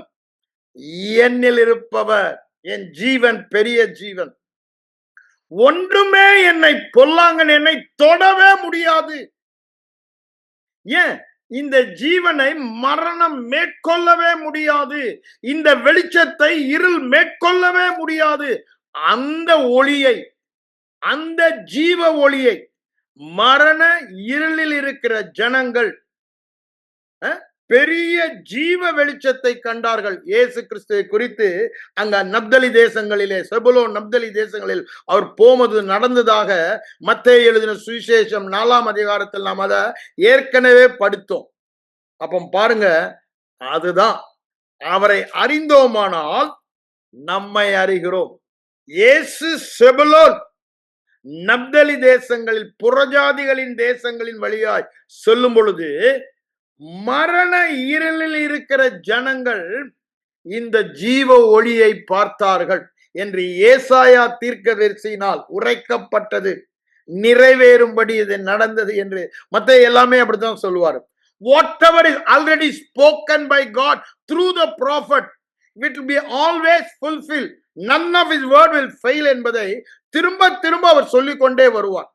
என்னில் இருப்பவர் என் ஜீவன் பெரிய ஜீவன். ஒன்றுமே என்னை பொல்லாங்கன் என்னை தொடவே முடியாது. ஏன்? இந்த ஜீவனை மரணம் மேற்கொள்ளவே முடியாது. இந்த வெளிச்சத்தை இருள் மேற்கொள்ளவே முடியாது. அந்த ஒளியை, அந்த ஜீவ ஒளியை மரண இருளில் இருக்கிற ஜனங்கள் பெரிய ஜீவ வெளிச்சத்தை கண்டார்கள். இயேசு கிறிஸ்துவை குறித்து அங்க நப்தலி தேசங்களிலே, செபுலோன் நப்தலி தேசங்களில் அவர் போவது நடந்ததாக மத்தேயு எழுதின சுவிசேஷம் 4ஆம் அதிகாரத்தில் நாம் அதை ஏற்கனவே படித்தோம். அப்ப பாருங்க, அதுதான் அவரை அறிந்தோமானால் நம்மை அறிகிறோம். இயேசு செபுலோன் நப்தலி தேசங்களில் புறஜாதிகளின் தேசங்களின் வழியாய் சொல்லும் பொழுது மரண இருளில் இருக்கிற ஜனங்கள் இந்த ஜீவ ஒளியை பார்த்தார்கள் என்று ஏசாயா தீர்க்கதரிசியினால் உரைக்கப்பட்டது நிறைவேறும்படி இது நடந்தது என்று மத்தேயு எல்லாமே அப்படித்தான் சொல்லுவார். Whatever is already spoken by God through the prophet, it will be always fulfilled. None of his word will fail என்பதை திரும்ப திரும்ப அவர் சொல்லிக்கொண்டே வருவார்.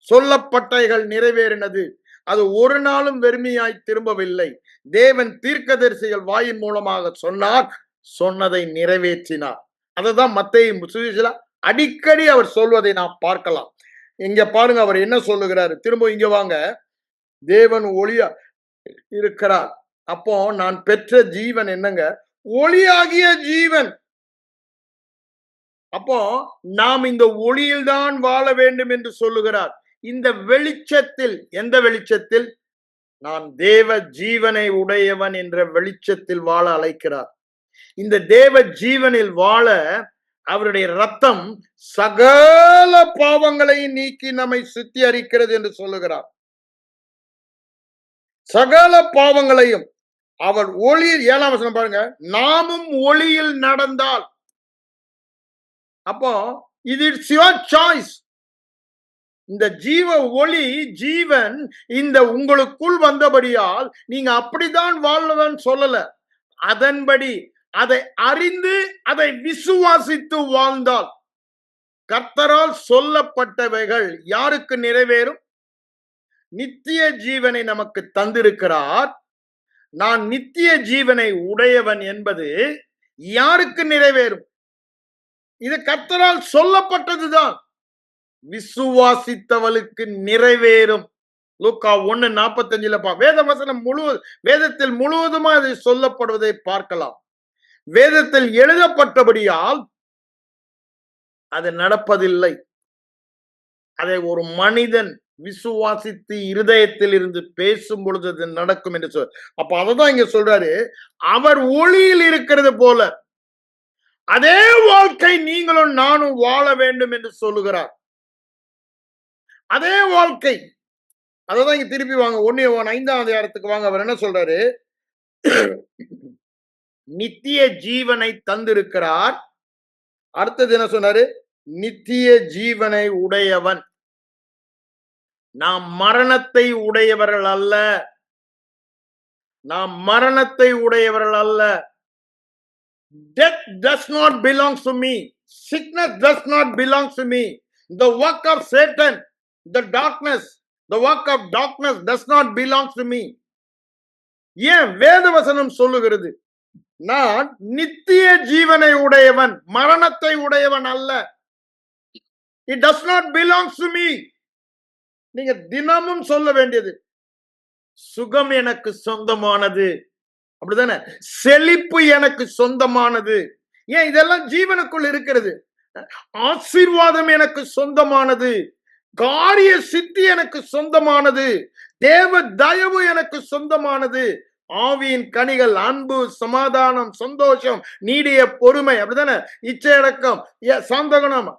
சொல்லப்பட்டவைகள் நிறைவேறினது. அது ஒரு நாளும் வெறுமையாய் திரும்பவில்லை. தேவன் தீர்க்கதரிசிகள் வாயின் மூலமாக சொன்னார், சொன்னதை நிறைவேற்றினார். அதுதான் மத்தேயு சுவிசேஷத்துல அடிக்கடி அவர் சொல்வதை நாம் பார்க்கலாம். இங்க பாருங்க, அவர் என்ன சொல்லுகிறாரு. திரும்ப இங்க வாங்க. தேவன் ஒளியா இருக்கிறார். அப்போ நான் பெற்ற ஜீவன் என்னங்க? ஒளியாகிய ஜீவன். அப்போ நாம் இந்த ஒளியில் தான் வாழ வேண்டும் என்று சொல்லுகிறார். இந்த வெளிச்சத்தில், எந்த வெளிச்சத்தில்? நான் தேவ ஜீவனை உடையவன் என்ற வெளிச்சத்தில் வாழ அழைக்கிறார். இந்த தேவ ஜீவனில் வாழ அவருடைய ரத்தம் சகல பாவங்களை நீக்கி நம்மை சுத்திகரிக்கிறது என்று சொல்லுகிறார். சகல பாவங்களையும் அவர் ஒளியில், 7ஆம் வசனம் பாருங்க, நாமும் ஒளியில் நடந்தால். அப்போ இது இட்ஸ் யுவர் சாய்ஸ். இந்த ஜீவ ஒளி, ஜீவன் இந்த உங்களுக்குள் வந்தபடியால் நீங்க அப்படிதான் வாழ்வன் சொல்லல. அதன்படி அதை அறிந்து அதை விசுவாசித்து வாழ்ந்தால் கர்த்தரால் சொல்லப்பட்டவைகள் யாருக்கு நிறைவேறும்? நித்திய ஜீவனை நமக்கு தந்திருக்கிறார். நான் நித்திய ஜீவனை உடையவன் என்பது யாருக்கு நிறைவேறும்? இது கர்த்தரால் சொல்லப்பட்டதுதான். விசுவாசித்தவளுக்கு நிறைவேறும். லூக்கா 1:45 வேத வசனம் வேதத்தில் முழுவதுமா அதை சொல்லப்படுவதை பார்க்கலாம். வேதத்தில் எழுதப்பட்டபடியால் அது நடப்பதில்லை. அதை ஒரு மனிதன் விசுவாசித்து இருதயத்தில் இருந்து பேசும் பொழுது அது நடக்கும் என்று சொல். அப்ப அததான் இங்க சொல்றாரு, அவர் ஒளியில் இருக்கிறது போல அதே வாழ்க்கை நீங்களும் நானும் வாழ வேண்டும் என்று சொல்லுகிறார். அதே வாழ்க்கை. அததான் இங்க திருப்பி வாங்க, 1 யோவான் 5ஆம் அதிகாரத்துக்கு வாங்க. அவர் என்ன சொல்றாரு? நித்திய ஜீவனை தந்திருக்கிறார். அடுத்தது என்ன சொன்னாரு? நித்திய ஜீவனை உடையவன். நாம் மரணத்தை உடையவர்கள் அல்ல. நாம் மரணத்தை உடையவர்கள் அல்ல. Death does not belong to me. Sickness does not belong to me. The work of Satan, the work of darkness does not belong to me. ஏன் வேதவசனம் சொல்லுகிறது? நான் நித்திய ஜீவனை உடையவன், மரணத்தை உடையவன் அல்ல. It does not belong to me. நீங்க தினமும் சொல்ல வேண்டியது, சுகம் எனக்கு சொந்தமானது, அப்படிதானே? செழிப்பு எனக்கு சொந்தமானது. ஏன் இதெல்லாம் ஜீவனுக்குள் இருக்கிறது. ஆசீர்வாதம் எனக்கு சொந்தமானது, காரிய சித்தி எனக்கு சொந்தமானது, தேவ தயவு எனக்கு சொந்தமானது, ஆவியின் கனிகள் அன்பு, சமாதானம், சந்தோஷம், நீடிய பொறுமை, அப்படிதானே? இச்சையடக்கம், சாந்தகுணம்,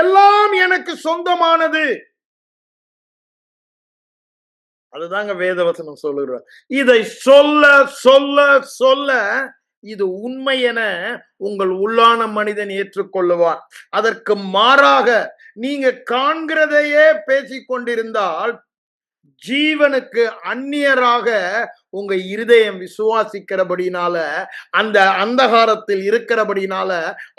எல்லாம் எனக்கு சொந்தமானது. அதுதாங்க வேதவசனம் சொல்லுகிறார். இதை சொல்ல சொல்ல சொல்ல இது உண்மை என உங்கள் உள்ளான மனிதன் ஏற்றுக்கொள்ளுவான். அதற்கு மாறாக நீங்க காண்கிறதையே பேசிக் கொண்டிருந்தால் ஜீவனுக்கு அந்நியராக உங்க இருதயம் விசுவாசிக்கிறபடினால, அந்த அந்தகாரத்தில் இருக்கிறபடினால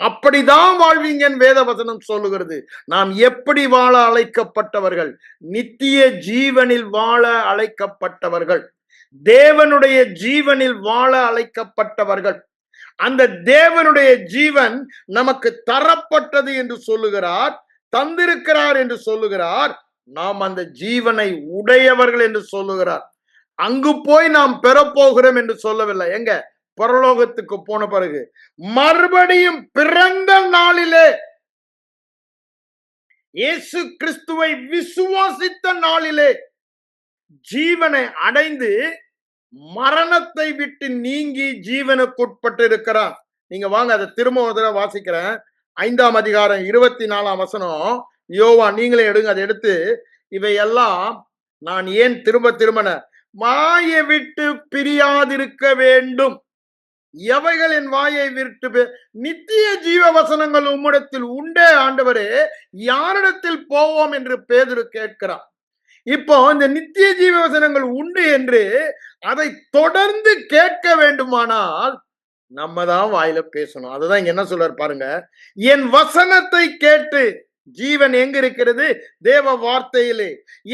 அப்படிதான் வாழ்வீங்கன்னு வேதவசனம் சொல்லுகிறது. நாம் எப்படி வாழ அழைக்கப்பட்டவர்கள்? நித்திய ஜீவனில் வாழ அழைக்கப்பட்டவர்கள், தேவனுடைய ஜீவனில் வாழ அழைக்கப்பட்டவர்கள். அந்த தேவனுடைய ஜீவன் நமக்கு தரப்பட்டது என்று சொல்லுகிறார், தந்திருக்கிறார் என்று சொல்லுகிறார். நாம் அந்த ஜீவனை உடையவர்கள் என்று சொல்லுகிறார். அங்கு போய் நாம் பெறப்போகிறோம் என்று சொல்லவில்லை. எங்க? பரலோகத்துக்கு போன பிறகு மறுபடியும் பிறந்த நாளிலே, இயேசு கிறிஸ்துவை விசுவாசித்த நாளிலே ஜீவனை அடைந்து மரணத்தை விட்டு நீங்கி ஜீவனுக்குட்பட்டு இருக்கிறார். நீங்க வாங்க, அதை திரும்ப ஒரு தடவை வாசிக்கிறேன். 5ஆம் அதிகாரம் 24ஆம் வசனம். யோவா, நீங்களே எடுங்க, அதை எடுத்து. இவையெல்லாம் நான் ஏன் திரும்ப திரும்ப வாயை விட்டு பிரியாதிருக்க வேண்டும். எவைகள் என் வாயை விட்டு? நித்திய ஜீவ வசனங்கள் உம்மிடத்தில் உண்டே ஆண்டவரே, யாரிடத்தில் போவோம் என்று பேதுரு கேட்கிறான். இப்போ இந்த நித்திய ஜீவ வசனங்கள் உண்டு என்று அதை தொடர்ந்து கேட்க வேண்டுமானால் நம்ம தான் வாயில பேசணும். அதுதான் இங்க என்ன சொல்றாரு பாருங்க. என் வசனத்தை கேட்டு, ஜீவன் எங்க இருக்கிறது? தேவ வார்த்தையிலே.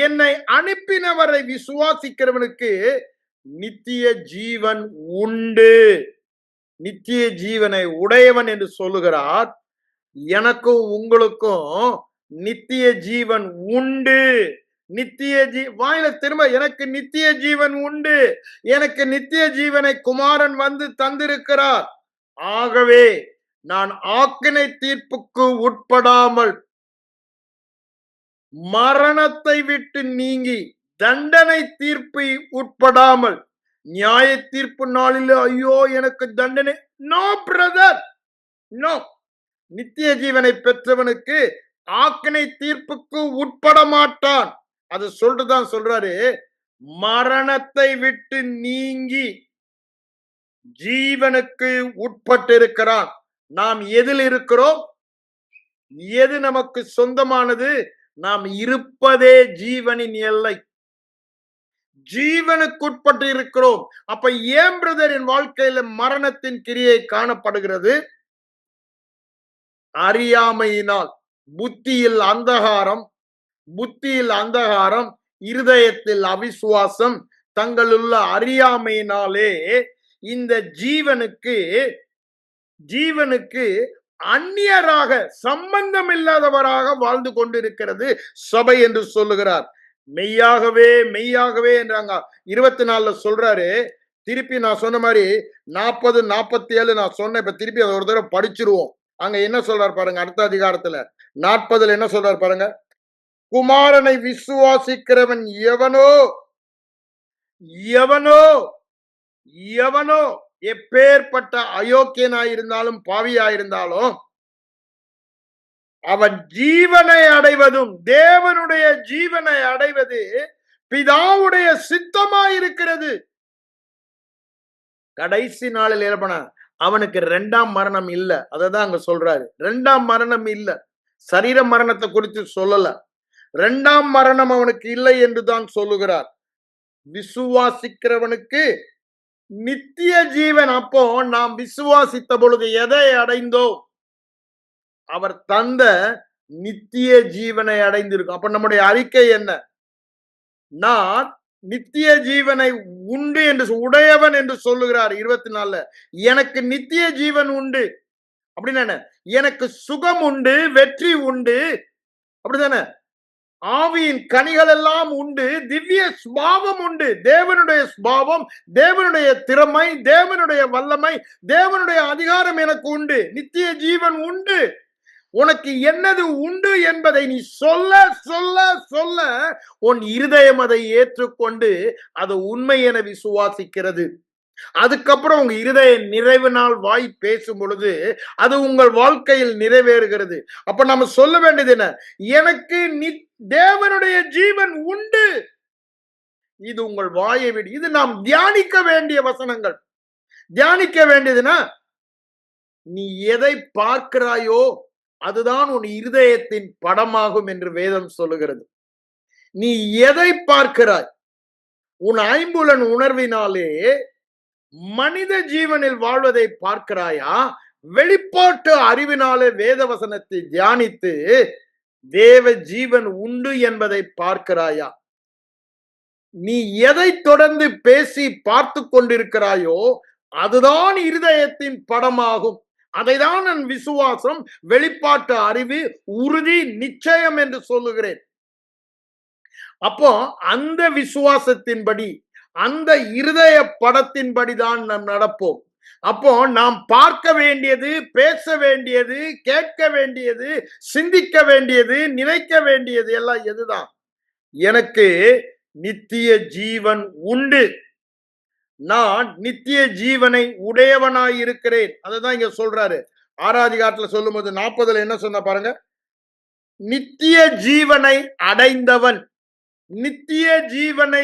என்னை அனுப்பினவரை விசுவாசிக்கிறவனுக்கு நித்திய ஜீவன் உண்டு. நித்திய ஜீவனை உடையவன் என்று சொல்லுகிறார். எனக்கும் உங்களுக்கும் நித்திய ஜீவன் உண்டு. நித்திய வாயில திரும்ப, எனக்கு நித்திய ஜீவன் உண்டு, எனக்கு நித்திய ஜீவனை குமாரன் வந்து தந்திருக்கிறார். ஆகவே நான் ஆக்கினை தீர்ப்புக்கு உட்படாமல் மரணத்தை விட்டு நீங்கி தண்டனை தீர்ப்பு உட்படாமல், நியாய தீர்ப்பு நாளில் ஐயோ எனக்கு தண்டனை, நோ பிரதர், நோ. நித்திய ஜீவனை பெற்றவனுக்கு ஆக்கினை தீர்ப்புக்கு உட்பட மாட்டான். அது சொல்றதான் சொல்றாரு, மரணத்தை விட்டு நீங்கி ஜீவனுக்கு உட்பட்டு இருக்கிறான். நாம் எதில் இருக்கிறோம்? எது நமக்கு சொந்தமானது? நாம் இருப்பதே ஜீவனின் எல்லை, ஜீவனுக்குட்பட்டு இருக்கிறோம். அப்ப ஏன் பிரதர் என் வாழ்க்கையில மரணத்தின் கிரியை காணப்படுகிறது? அறியாமையினால். புத்தியில் அந்தகாரம், புத்தியில் அந்தகாரம், இருதயத்தில் அவிசுவாசம், தங்களுள்ள அறியாமையினாலே இந்த ஜீவனுக்கு அந்நியராக, சம்பந்தம் இல்லாதவராக வாழ்ந்து கொண்டிருக்கிறது சபை என்று சொல்லுகிறார். மெய்யாகவே மெய்யாகவே என்றாங்க 24 சொல்றாரு. திருப்பி நான் சொன்ன மாதிரி 40, 47 நான் சொன்னேன். இப்ப திருப்பி அதை ஒரு தடவை படிச்சிருவோம். அங்க என்ன சொல்றாரு பாருங்க. அடுத்த அதிகாரத்துல 40 என்ன சொல்றாரு பாருங்க. குமாரனை விசுவாசிக்கிறவன் எவனோ எவனோ எவனோ எப்பேற்பட்ட அயோக்கியனாயிருந்தாலும் பாவியாயிருந்தாலும் அவன் ஜீவனை அடைவதும், தேவனுடைய ஜீவனை அடைவது பிதாவுடைய சித்தமாயிருக்கிறது. கடைசி நாளில் எழுப்பன அவனுக்கு இரண்டாம் மரணம் இல்ல. அததான் அங்க சொல்றாரு. இரண்டாம் மரணம் இல்ல. சரீர மரணத்தை குறித்து சொல்லல. இரண்டாம் மரணம் அவனுக்கு இல்லை என்று தான் சொல்லுகிறார். விசுவாசிக்கிறவனுக்கு நித்திய ஜீவன். அப்போ நாம் விசுவாசித்த பொழுது எதை அடைந்தோம்? அவர் தந்த நித்திய ஜீவனை அடைந்திருக்கும். அப்ப நம்முடைய அறிக்கை என்ன? நான் நித்திய ஜீவனை உண்டு என்று உடையவன் என்று சொல்லுகிறார் 24. எனக்கு நித்திய ஜீவன் உண்டு அப்படின்னு எனக்கு சுகம் உண்டு, வெற்றி உண்டு, அப்படித்தானே? ஆவியின் கனிகள் எல்லாம் உண்டு, திவ்ய சுபாவம் உண்டு. தேவனுடைய சுபாவம், தேவனுடைய திறமை, தேவனுடைய வல்லமை, தேவனுடைய அதிகாரம் எனக்கு உண்டு. நித்திய ஜீவன் உண்டு. உனக்கு என்னது உண்டு என்பதை நீ சொல்ல சொல்ல சொல்ல உன் இருதயம் அதை ஏற்றுக்கொண்டு அது உண்மை என விசுவாசிக்கிறது. அதுக்கப்புறம் உங்க இருதய நிறைவு நாள் வாய் பேசும் பொழுது அது உங்கள் வாழ்க்கையில் நிறைவேறுகிறது. அப்ப நம்ம சொல்ல வேண்டியது என்ன? எனக்கு தேவனுடைய ஜீவன் உண்டு. இது உங்கள் வாயை விடு. இது நாம் தியானிக்க வேண்டிய வசனங்கள். தியானிக்க வேண்டியதுன்னா, நீ எதை பார்க்கிறாயோ அதுதான் உன் இருதயத்தின் படமாகும் என்று வேதம் சொல்லுகிறது. நீ எதை பார்க்கிறாய்? உன் ஐம்புலன் உணர்வினாலே மனித ஜீவனில் வாழ்வதை பார்க்கிறாயா? வெளிப்பாட்டு அறிவினாலே வேத வசனத்தை தியானித்து தேவ ஜீவன் உண்டு என்பதை பார்க்கிறாயா? நீ எதை தொடர்ந்து பேசி பார்த்து கொண்டிருக்கிறாயோ அதுதான் இருதயத்தின் படமாகும். அதைதான் நான் விசுவாசம், வெளிப்பாட்டு அறிவு, உறுதி, நிச்சயம் என்று சொல்லுகிறேன். அப்போ அந்த விசுவாசத்தின்படி, அந்த இருதய படத்தின்படிதான் நாம் நடப்போம். அப்போ நாம் பார்க்க வேண்டியது, பேச வேண்டியது, கேட்க வேண்டியது, சிந்திக்க வேண்டியது, நினைக்க வேண்டியது எல்லாம் எதுதான்? எனக்கு நித்திய ஜீவன் உண்டு, நான் நித்திய ஜீவனை உடையவனாய் இருக்கிறேன். அதுதான் இங்க சொல்றாரு. 6ஆம் அதிகாரத்துல சொல்லும் போது 40 என்ன சொன்ன பாருங்க. நித்திய ஜீவனை அடைந்தவன், நித்திய ஜீவனை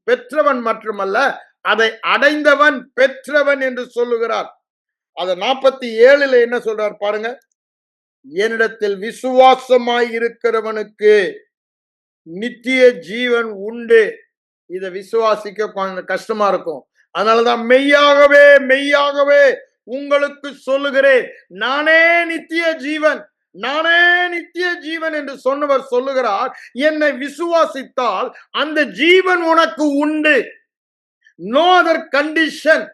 பெற்றவன் மட்டுமல்ல, அதை அடைந்தவன் பெற்றவன் என்று சொல்லுகிறார். அத 47 என்ன சொல்றார் பாருங்க. என்னிடத்தில் விசுவாசமாய் இருக்கிறவனுக்கு நித்திய ஜீவன் உண்டு. இதை விசுவாசிக்க கொஞ்சம் கஷ்டமா இருக்கும். அதனாலதான் மெய்யாகவே மெய்யாகவே உங்களுக்கு சொல்லுகிறேன், நானே நித்திய ஜீவன், நானே நித்திய ஜீவன் என்று சொன்னவர் சொல்லுகிறார். என்னை விசுவாசித்தால் அந்த ஜீவன் உனக்கு உண்டு. No other condition.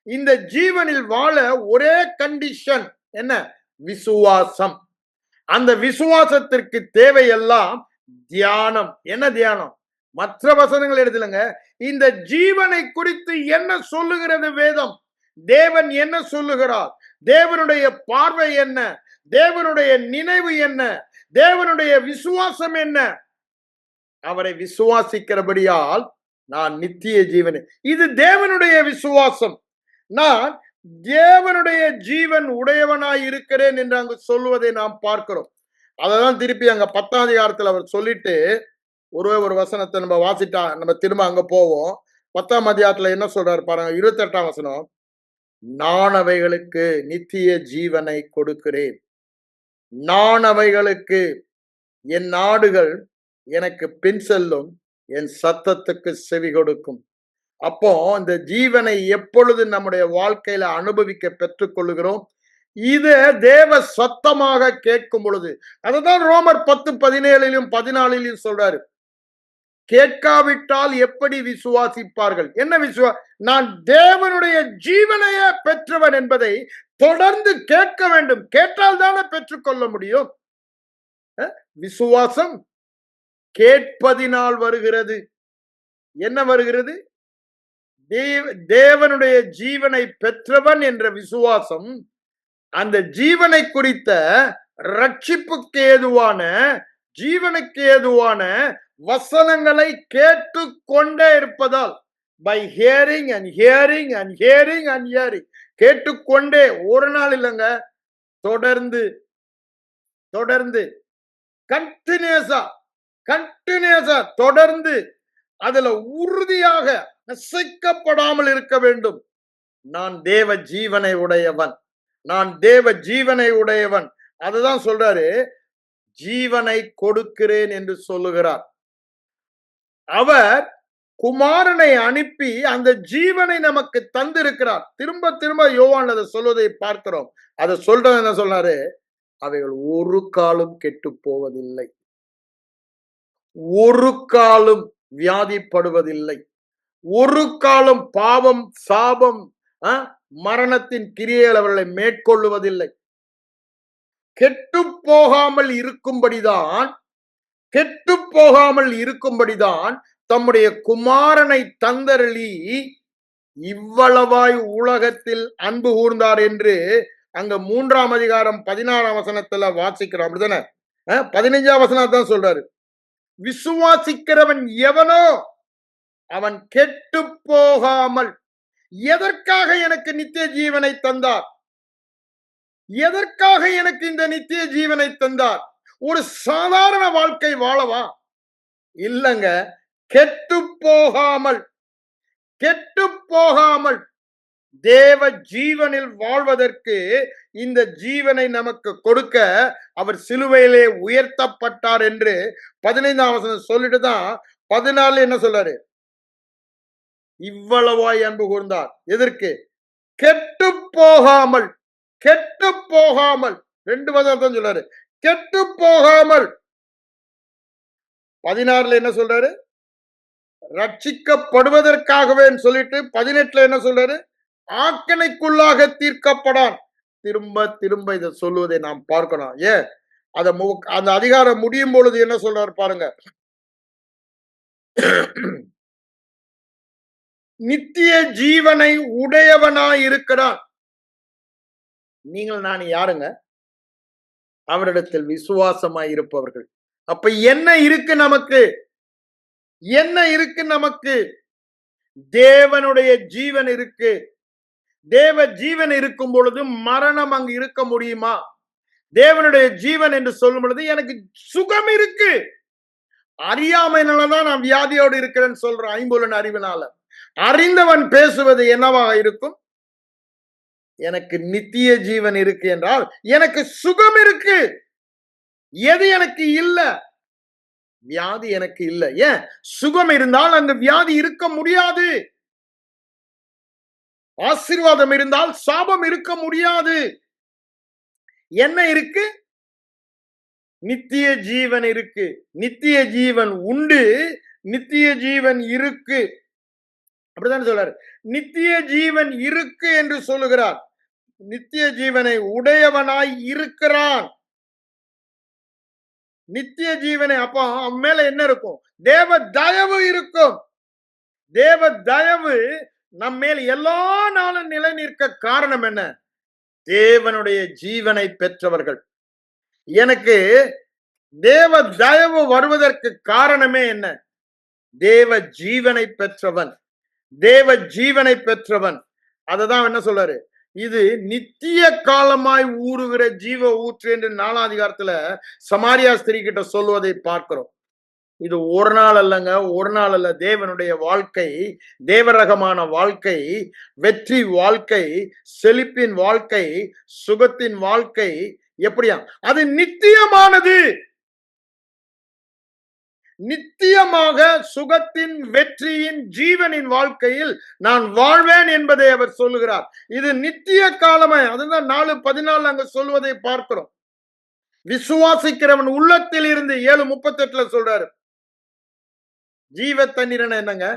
இந்த ஜீவனில் வாழ ஒரே கண்டிஷன் என்ன? விசுவாசம். அந்த விசுவாசத்திற்கு தேவையெல்லாம் தியானம். என்ன தியானம்? மற்ற வசனங்கள் எடுத்துலங்க. இந்த ஜீவனை குறித்து என்ன சொல்லுகிறது வேதம்? தேவன் என்ன சொல்லுகிறார்? தேவனுடைய பார்வை என்ன? தேவனுடைய நினைவு என்ன? தேவனுடைய விசுவாசம் என்ன? அவரை விசுவாசிக்கிறபடியால் நான் நித்திய ஜீவன். இது தேவனுடைய விசுவாசம். நான் தேவனுடைய ஜீவன் உடையவனாய் இருக்கிறேன் என்று அங்கு சொல்லுவதை நாம் பார்க்கிறோம். அததான் திருப்பி அங்க 10ஆம் அதிகாரத்தில் அவர் சொல்லிட்டு ஒரு வசனத்தை நம்ம வாசிட்டா நம்ம திரும்ப அங்க போவோம். 10ஆம் அதிகாரத்துல என்ன சொல்றாரு பாருங்க. 28ஆம் வசனம். நான் அவைகளுக்கு நித்திய ஜீவனை கொடுக்கிறேன், நான் அவைகளுக்கு, என் நாடுகள் எனக்கு பின் செல்லும், என் சத்தத்துக்கு செவி கொடுக்கும். அப்போ இந்த ஜீவனை எப்பொழுது நம்முடைய வாழ்க்கையில அனுபவிக்க பெற்றுக் கொள்ளுகிறோம்? இது தேவ சத்தமாக கேட்கும் பொழுது. அதுதான் ரோமர் 10:17 14 சொல்றாரு. கேட்காவிட்டால் எப்படி விசுவாசிப்பார்கள்? என்ன நான் தேவனுடைய ஜீவனையே பெற்றவன் என்பதை தொடர்ந்து கேட்க வேண்டும். கேட்டால் தானே பெற்றுக்கொள்ள முடியும். விசுவாசம் கேட்பதினால் வருகிறது. என்ன வருகிறது? தேவனுடைய ஜீவனை பெற்றவன் என்ற விசுவாசம். அந்த ஜீவனை குறித்த ரட்சிப்புக்கு ஏதுவான, ஜீவனுக்கு ஏதுவான வசனங்களை கேட்டு கொண்டே இருப்பதால், by hearing and hearing and hearing and hearing, கேட்டுக்கொண்டே, ஒரு நாள் இல்லைங்க, தொடர்ந்து தொடர்ந்து கண்டினியூஸா தொடர்ந்து அதுல உறுதியாக நசைக்கப்படாமல் இருக்க வேண்டும். நான் தேவ ஜீவனை உடையவன், நான் தேவ ஜீவனை உடையவன். அதுதான் சொல்றாரு, ஜீவனை கொடுக்கிறேன் என்று சொல்லுகிறார். அவர் குமாரனை அனுப்பி அந்த ஜீவனை நமக்கு தந்திருக்கிறார். திரும்ப திரும்ப யோவான் அதை சொல்வதை பார்க்கிறோம். அதை சொல்றது என்ன சொன்னாரு, அவைகள் ஒரு காலம் கெட்டு போவதில்லை, ஒரு காலம் வியாதிப்படுவதில்லை, ஒரு காலம் பாவம் சாபம் மரணத்தின் கிரியைகள் அவர்களை மேற்கொள்ளுவதில்லை. கெட்டு போகாமல் இருக்கும்படிதான், கெட்டு போகாமல் இருக்கும்படிதான் தம்முடைய குமாரனை தந்தருளி இவ்வளவாய் உலகத்தில் அன்பு கூர்ந்தார் என்று அங்க 3ஆம் அதிகாரம் 16ஆம் வசனத்துல வாசிக்கிறோம். அப்படிதானே? 15ஆம் வசனம் சொல்றாரு, விசுவாசிக்கிறவன் எவனோ அவன் கெட்டு போகாமல். எதற்காக எனக்கு நித்திய ஜீவனை தந்தார்? எதற்காக எனக்கு இந்த நித்திய ஜீவனை தந்தார்? ஒரு சாதாரண வாழ்க்கை வாழவா? இல்லங்க, கெட்டு போகாமல், கெட்டு போகாமல் தேவ ஜீவனில் வாழ்வதற்கு இந்த ஜீவனை நமக்கு கொடுக்க அவர் சிலுவையிலே உயர்த்தப்பட்டார் என்று 15ஆம் வசனம் சொல்லிட்டு தான் 14 என்ன சொல்றாரு, இவ்வளவாய் அன்பு கூர்ந்தார். எதற்கு? கெட்டு போகாமல், கெட்டு போகாமல். 2 வசனம் சொல்றாரு, கெட்டு போகாமல். 16 என்ன சொல்றாரு, ரட்சிக்கப்படுவதற்காகவே சொல்லிட்டு 18 என்ன சொல்றாரு, ஆக்கணைக்குள்ளாக தீர்க்கப்படான். திரும்ப திரும்ப இதை சொல்லுவதை நாம் பார்க்கணும். ஏன் அந்த அதிகாரம் முடியும் பொழுது என்ன சொல்றாரு பாருங்க, நித்திய ஜீவனை உடையவனாய் இருக்கிறான். நீங்கள் நான் யாருங்க? அவரிடத்தில் விசுவாசமாய் இருப்பவர்கள். அப்ப என்ன இருக்கு நமக்கு? என்ன இருக்கு நமக்கு? தேவனுடைய ஜீவன் இருக்கு. தேவ ஜீவன் இருக்கும் பொழுது மரணம் அங்கு இருக்க முடியுமா? தேவனுடைய ஜீவன் என்று சொல்லும் பொழுது எனக்கு சுகம் இருக்கு. அறியாமையினாலதான் நான் வியாதியோடு இருக்கிறேன்னு சொல்றேன். ஐம்பொலன் அறிவினால. அறிந்தவன் பேசுவது என்னவாக இருக்கும்? எனக்கு நித்திய ஜீவன் இருக்கு என்றால் எனக்கு சுகம் இருக்கு. எது எனக்கு இல்ல? வியாதி எனக்கு இல்ல. ஏன்? சுகம் இருந்தால் அங்கு வியாதி இருக்க முடியாது. ஆசீர்வாதம் இருந்தால் சாபம் இருக்க முடியாது. என்ன இருக்கு? நித்திய ஜீவன் இருக்கு. நித்திய ஜீவன் உண்டு, நித்திய ஜீவன் இருக்கு. அப்படிதான் சொல்றாரு. நித்திய ஜீவன் இருக்கு என்று சொல்லுகிறார். நித்திய ஜீவனை உடையவனாய் இருக்கிறான். நித்திய ஜீவனை, அப்போ அவன் மேல என்ன இருக்கும்? தேவ தயவு இருக்கும். தேவ தயவு நம் மேல் எல்லா நாளும் நிலை நிற்க காரணம் என்ன? தேவனுடைய ஜீவனை பெற்றவர்கள். எனக்கு தேவ தயவு வருவதற்கு காரணமே என்ன? தேவ ஜீவனை பெற்றவன், தேவ ஜீவனை பெற்றவன். அததான் என்ன சொல்றாரு, இது நித்திய காலமாய் ஊறுகிற ஜீவ ஊற்று என்று 4ஆம் அதிகாரத்துல சமாரியா ஸ்திரீ கிட்ட சொல்வதை பார்க்கிறோம். இது ஒரு நாள் அல்லங்க, ஒரு நாள் அல்ல. தேவனுடைய வாழ்க்கை, தேவரகமான வாழ்க்கை, வெற்றி வாழ்க்கை, செழிப்பின் வாழ்க்கை, சுகத்தின் வாழ்க்கை எப்படியா? அது நித்தியமானது. நித்தியமாக சுகத்தின், வெற்றியின், ஜீவனின் வாழ்க்கையில் நான் வாழ்வேன் என்பதை அவர் சொல்லுகிறார். இது நித்திய காலமே. அதுதான் 4:14 அங்க சொல்வதை பார்க்கிறோம். விசுவாசிக்கிறவன் உள்ளத்தில் இருந்து 7:38 சொல்றாரு. ஜீவ தண்ணீர் என்னங்க?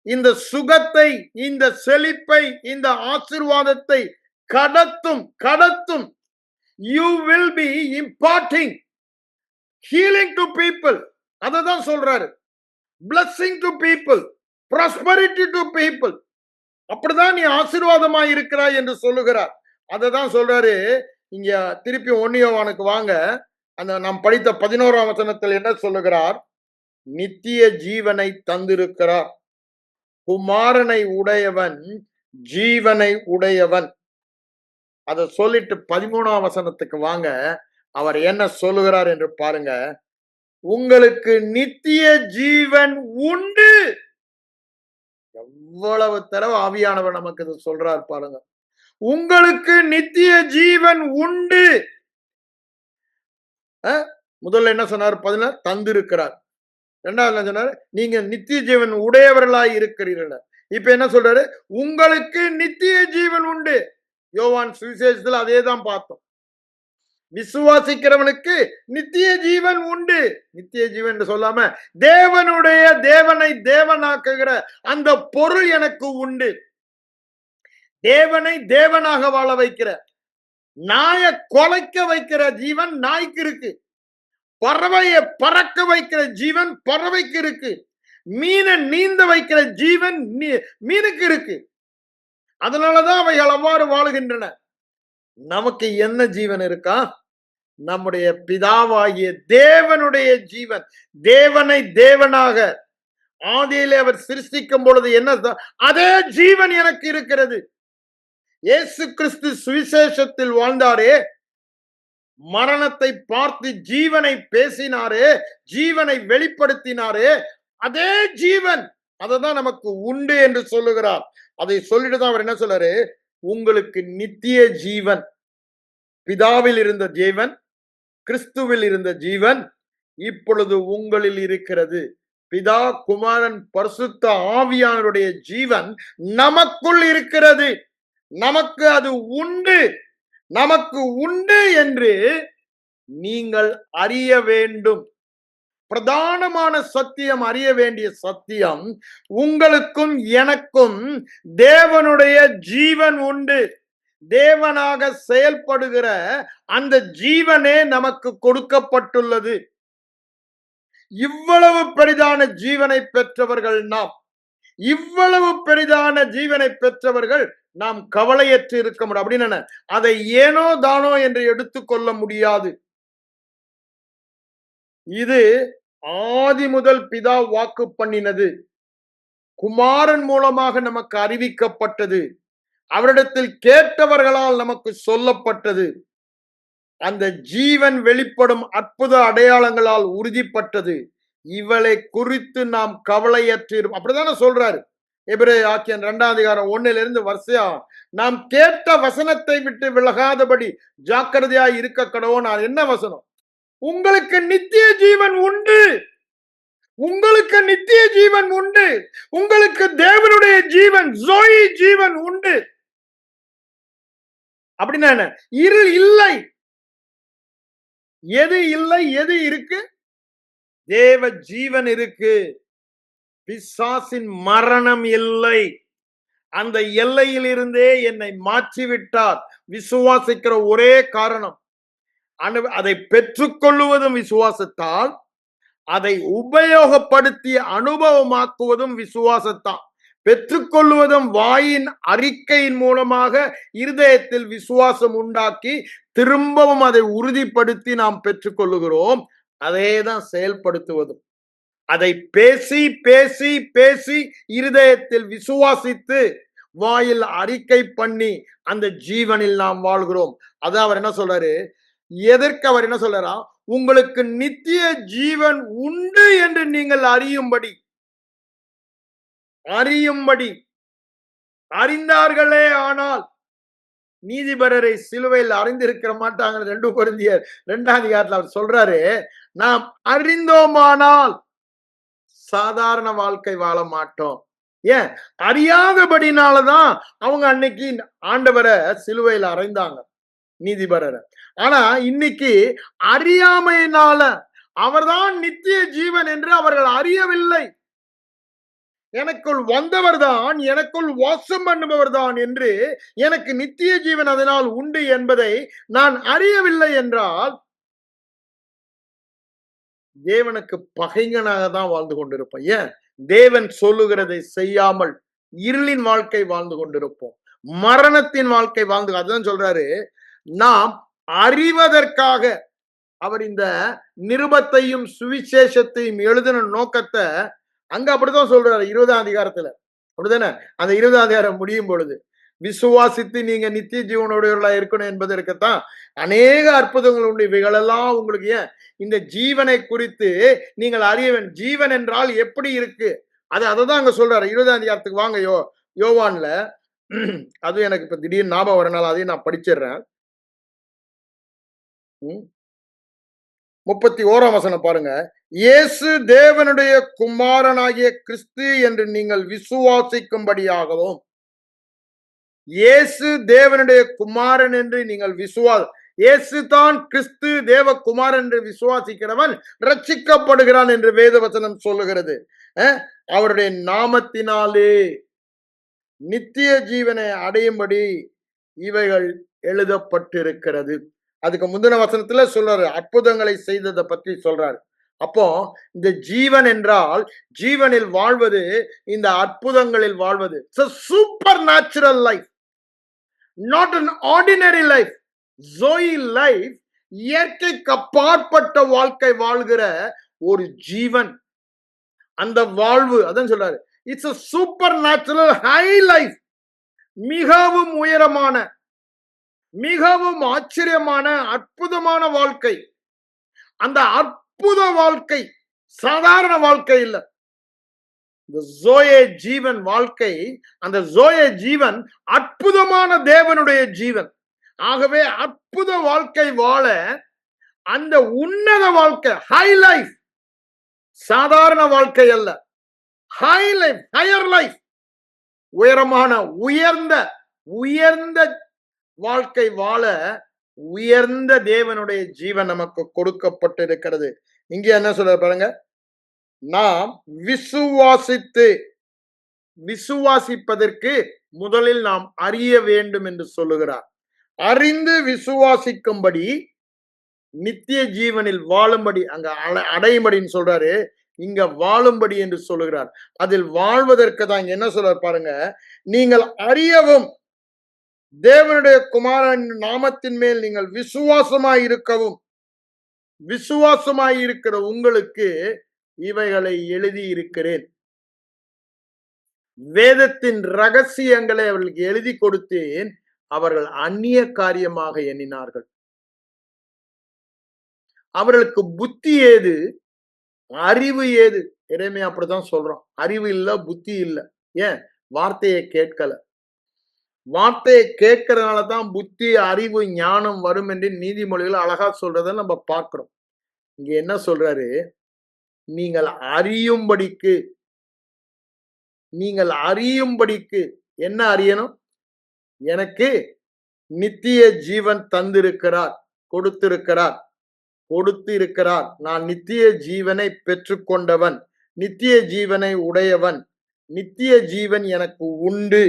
இந்த சுகத்தை, இந்த செழிப்பை, இந்த ஆசீர்வாதத்தை கடத்தும் கடத்தும். You will be imparting healing to people. அததான் சொல்றாரு. blessing to people, prosperity to people. அப்படிதான் நீ ஆசீர்வாதமாய் இருக்கிறாய் என்று சொல்லுகிறார். அததான் சொல்றாரு. இங்க திருப்பி 1 யோவானுக்கு வாங்க. அந்த நாம் படித்த 11ஆம் வசனத்தில் என்ன சொல்லுகிறார்? நித்திய ஜீவனை தந்திருக்கிறார். குமாரனை உடையவன் ஜீவனை உடையவன். அதை சொல்லிட்டு 13ஆம் வசனத்துக்கு வாங்க. அவர் என்ன சொல்லுகிறார் என்று பாருங்க. உங்களுக்கு நித்திய ஜீவன் உண்டு. எவ்வளவு தடவை ஆவியானவர் நமக்கு இதை சொல்றார் பாருங்க. உங்களுக்கு நித்திய ஜீவன் உண்டு. முதல்ல என்ன சொன்னார்? 16 தந்திருக்கிறார். இரண்டாவது என்ன சொன்னாரு? நீங்க நித்திய ஜீவன் உடையவர்களாய் இருக்கிறீர்கள். இப்ப என்ன சொல்றாரு? உங்களுக்கு நித்திய ஜீவன் உண்டு. யோவான் சுவிசேஷத்துல அதே தான் பார்த்தோம். விசுவாசிக்கிறவனுக்கு நித்திய ஜீவன் உண்டு. நித்திய ஜீவன் என்று சொல்லாம தேவனுடைய தேவனை தேவனாக்குகிற அந்த பொருள் எனக்கு உண்டு. தேவனை தேவனாக வாழ வைக்கிற, நாய கொலைக்க வைக்கிற ஜீவன் நாய்க்கு இருக்கு. பறவையை பறக்க வைக்கிற ஜீவன் பறவைக்கு இருக்கு. மீனை நீந்த வைக்கிற ஜீவன் மீனுக்கு இருக்கு. அதனாலதான் அவைகள் அவ்வாறு வாழுகின்றன. நமக்கு என்ன ஜீவன் இருக்கா? நம்முடைய பிதாவாகிய தேவனுடைய ஜீவன். தேவனை தேவனாக ஆதியிலே அவர் சிருஷ்டிக்கும் பொழுது என்ன, அதே ஜீவன் எனக்கு இருக்கிறது. இயேசு கிறிஸ்து சுவிசேஷத்தில் வாழ்ந்தாரே, மரணத்தை பார்த்து ஜீவனை பேசினாரே, ஜீவனை வெளிப்படுத்தினாரே, அதே ஜீவன் அததான் நமக்கு உண்டு என்று சொல்லுகிறார். அதை சொல்லிட்டு தான் அவர் என்ன சொல்றாரு? உங்களுக்கு நித்திய ஜீவன், பிதாவில் இருந்த ஜீவன், கிறிஸ்துவில் இருந்த ஜீவன் இப்பொழுது உங்களில் இருக்கிறது. பிதா, குமாரன், பரிசுத்த ஆவியானவருடைய ஜீவன் நமக்குள் இருக்கிறது. நமக்கு அது உண்டு. நமக்கு உண்டு என்று நீங்கள் அறிய வேண்டும். பிரதானமான சத்தியம், அறிய வேண்டிய சத்தியம், உங்களுக்கும் எனக்கும் தேவனுடைய ஜீவன் உண்டு. தேவனாக செயல்படுகிற அந்த ஜீவனே நமக்கு கொடுக்கப்பட்டுள்ளது. இவ்வளவு பெரிதான ஜீவனை பெற்றவர்கள் நாம். இவ்வளவு பெரிதான ஜீவனை பெற்றவர்கள் நாம் கவலையற்று இருக்க முடியும். அப்படின்னு அதை ஏனோ தானோ என்று எடுத்துக்கொள்ள முடியாது. இது ஆதி முதல் பிதா வாக்கு பண்ணினது, குமாரன் மூலமாக நமக்கு அறிவிக்கப்பட்டது, அவரிடத்தில் கேட்டவர்களால் நமக்கு சொல்லப்பட்டது. அந்த ஜீவன் வெளிப்படும் அற்புத அடையாளங்களால் உறுதிப்பட்டது. இவளை குறித்து நாம் கவலையற்று அப்படித்தானே சொல்றாரு. எபிரேய ஆக்கியன் 2ஆம் அதிகாரம் 1 வரிசையா, நாம் கேட்ட வசனத்தை விட்டு விலகாதபடி ஜாக்கிரதையாய் இருக்க கடவோம். என்ன வசனம்? உங்களுக்கு நித்திய ஜீவன் உண்டு. உங்களுக்கு நித்திய ஜீவன் உண்டு. உங்களுக்கு தேவனுடைய ஜீவன், ஜோயி ஜீவன் உண்டு. அப்படின்னா என்ன? இருள் இல்லை. எது இல்லை? எது இருக்கு? தேவ ஜீவன் இருக்கு. பிசாசின் மரணம் இல்லை. அந்த எல்லையில் இருந்தே என்னை மாற்றிவிட்டார். விசுவாசிக்கிற ஒரே காரணம், அதை பெற்றுக்கொள்ளுவதும் விசுவாசத்தால், அதை உபயோகப்படுத்தி அனுபவமாக்குவதும் விசுவாசத்தான். பெற்றுக்கொள்வதும் வாயின் அறிக்கையின் மூலமாக இருதயத்தில் விசுவாசம் உண்டாக்கி திரும்பவும் அதை உறுதிப்படுத்தி நாம் பெற்றுக்கொள்ளுகிறோம். அதேதான் செயல்படுத்துவதும். அதை பேசி பேசி பேசி இருதயத்தில் விசுவாசித்து வாயில் அறிக்கை பண்ணி அந்த ஜீவனில் நாம் வாழ்கிறோம். அதான் அவர் என்ன சொல்றாரு? எதற்கு அவர் என்ன சொல்றாரா? உங்களுக்கு நித்திய ஜீவன் உண்டு என்று நீங்கள் அறியும்படி. அறிந்தார்களே ஆனால் நீதிபரரை சிலுவையில் அறிந்திருக்க மாட்டாங்க. 2 கொரிந்தியர் 2ஆம் அதிகாரத்தில் அவர் சொல்றாரு, நாம் அறிந்தோமானால் சாதாரண வாழ்க்கை வாழ மாட்டோம். ஏன்? அறியாதபடினாலதான் அவங்க அன்னைக்கு ஆண்டவரை சிலுவையில் அறைந்தாங்க, நீதிபரரை. ஆனா இன்னைக்கு அறியாமையினால அவர்தான் நித்திய ஜீவன் என்று அவர்கள் அறியவில்லை. எனக்குள் வந்தவர் தான், எனக்குள் வாசம் பண்ணுபவர் தான் என்று எனக்கு நித்திய ஜீவன் அதனால் உண்டு என்பதை நான் அறியவில்லை என்றால் தேவனுக்கு பகைஞனாக தான் வாழ்ந்து கொண்டிருப்போம். ஏன்? தேவன் சொல்லுகிறதை செய்யாமல் இருளின் வாழ்க்கை வாழ்ந்து கொண்டிருப்போம். மரணத்தின் வாழ்க்கை வாழ்ந்து. அதுதான் சொல்றாரு, நாம் அறிவதற்காக அவர் இந்த நிருபத்தையும் சுவிசேஷத்தையும் எழுதின நோக்கத்தை அங்க அப்படித்தான் சொல்றாரு 20ஆம் அதிகாரத்துல. அப்படிதானே? அந்த 20ஆம் அதிகாரம் முடியும் பொழுது, விசுவாசித்து நீங்க நித்திய ஜீவனுடையவர்களா இருக்கணும் என்பதற்குத்தான் அநேக அற்புதங்கள் உண்டு. இவைகளெல்லாம் உங்களுக்கு ஏன்? இந்த ஜீவனை குறித்து நீங்கள் அறிய வேண்டும். ஜீவன் என்றால் எப்படி இருக்கு? அததான் அங்க சொல்றாரு. 20ஆம் அதிகாரத்துக்கு வாங்க. யோவான்ல அது எனக்கு இப்ப திடீர்னு ஞாபகம் வரனால அதையும் நான் படிச்சிடுறேன். 31ஆம் வசனம் பாருங்க. இயேசு தேவனுடைய குமாரனாகிய கிறிஸ்து என்று நீங்கள் விசுவாசிக்கும்படியாகவும், இயேசு தேவனுடைய குமாரன் என்று நீங்கள் இயேசு தான் கிறிஸ்து தேவகுமாரன் என்று விசுவாசிக்கிறவன் ரட்சிக்கப்படுகிறான் என்று வேதவசனம் சொல்லுகிறது. அவருடைய நாமத்தினாலே நித்திய ஜீவனை அடையும்படி இவைகள் எழுதப்பட்டிருக்கிறது. அதுக்கு முந்தின வசனத்துல சொல்றாரு, அற்புதங்களை செய்ததை பற்றி சொல்றாரு. அப்போ இந்த ஜீவன் என்றால் ஜீவனில் வாழ்வது, இந்த அற்புதங்களில் வாழ்வது. Super natural life, not an ordinary life. Joey life இயற்கைக்கு அப்பாற்பட்ட வாழ்க்கை வாழ்கிற ஒரு ஜீவன். அந்த வாழ்வு அதான் சொல்றாரு, it's a super natural high life. மிகவும் உயரமான, மிகவும் ஆச்சரியமான, அற்புதமான வாழ்க்கை. அந்த அற்புத வாழ்க்கை சாதாரண வாழ்க்கை இல்ல. இந்த ஜோயே ஜீவன் வாழ்க்கை, அந்த ஜோயே ஜீவன் அற்புதமான தேவனுடைய ஜீவன். ஆகவே அற்புத வாழ்க்கை வாழ அந்த உன்னத வாழ்க்கை, ஹை லைஃப், சாதாரண வாழ்க்கை அல்ல, ஹை லைஃப், ஹையர் லைஃப், உயரமான உயர்ந்த உயர்ந்த வாழ்க்கை வாழ உயர்ந்த தேவனுடைய ஜீவன் நமக்கு கொடுக்கப்பட்டிருக்கிறது. இங்க என்ன சொல்ற பாருங்க, நாம் விசுவாசிப்பதற்கு முதலில் நாம் அறிய வேண்டும் என்று சொல்லுகிறார். அறிந்து விசுவாசிக்கும்படி நித்திய ஜீவனில் வாழும்படி, அங்க அடையும்படின்னு சொல்றாரு, இங்க வாழும்படி என்று சொல்லுகிறார். அதில் வாழ்வதற்கு தான் என்ன சொல்றார் பாருங்க, நீங்கள் அறியவும் தேவனுடைய குமாரன் நாமத்தின் மேல் நீங்கள் விசுவாசமாய் இருக்கவும், விசுவாசமாய் இருக்கிற உங்களுக்கு இவைகளை எழுதி இருக்கிறேன். வேதத்தின் ரகசியங்களை அவர்களுக்கு எழுதி கொடுத்தேன், அவர்கள் அந்நிய காரியமாக எண்ணினார்கள். அவர்களுக்கு புத்தி ஏது, அறிவு ஏது? எரேமியா அப்படிதான் சொல்றோம். அறிவு இல்ல, புத்தி இல்ல. ஏன்? வார்த்தையை கேட்கல. வார்த்தையை கேட்கறதுனாலதான் புத்தி, அறிவு, ஞானம் வரும் என்று நீதிமொழிகள் அழகா சொல்றதை நம்ம பார்க்கிறோம். இங்க என்ன சொல்றாரு, நீங்கள் அறியும்படிக்கு, நீங்கள் அறியும்படிக்கு என்ன அறியணும்? எனக்கு நித்திய ஜீவன் தந்திருக்கிறார், கொடுத்திருக்கிறார், கொடுத்திருக்கிறார். நான் நித்திய ஜீவனை பெற்றுக்கொண்டவன், நித்திய ஜீவனை உடையவன், நித்திய ஜீவன் எனக்கு உண்டு,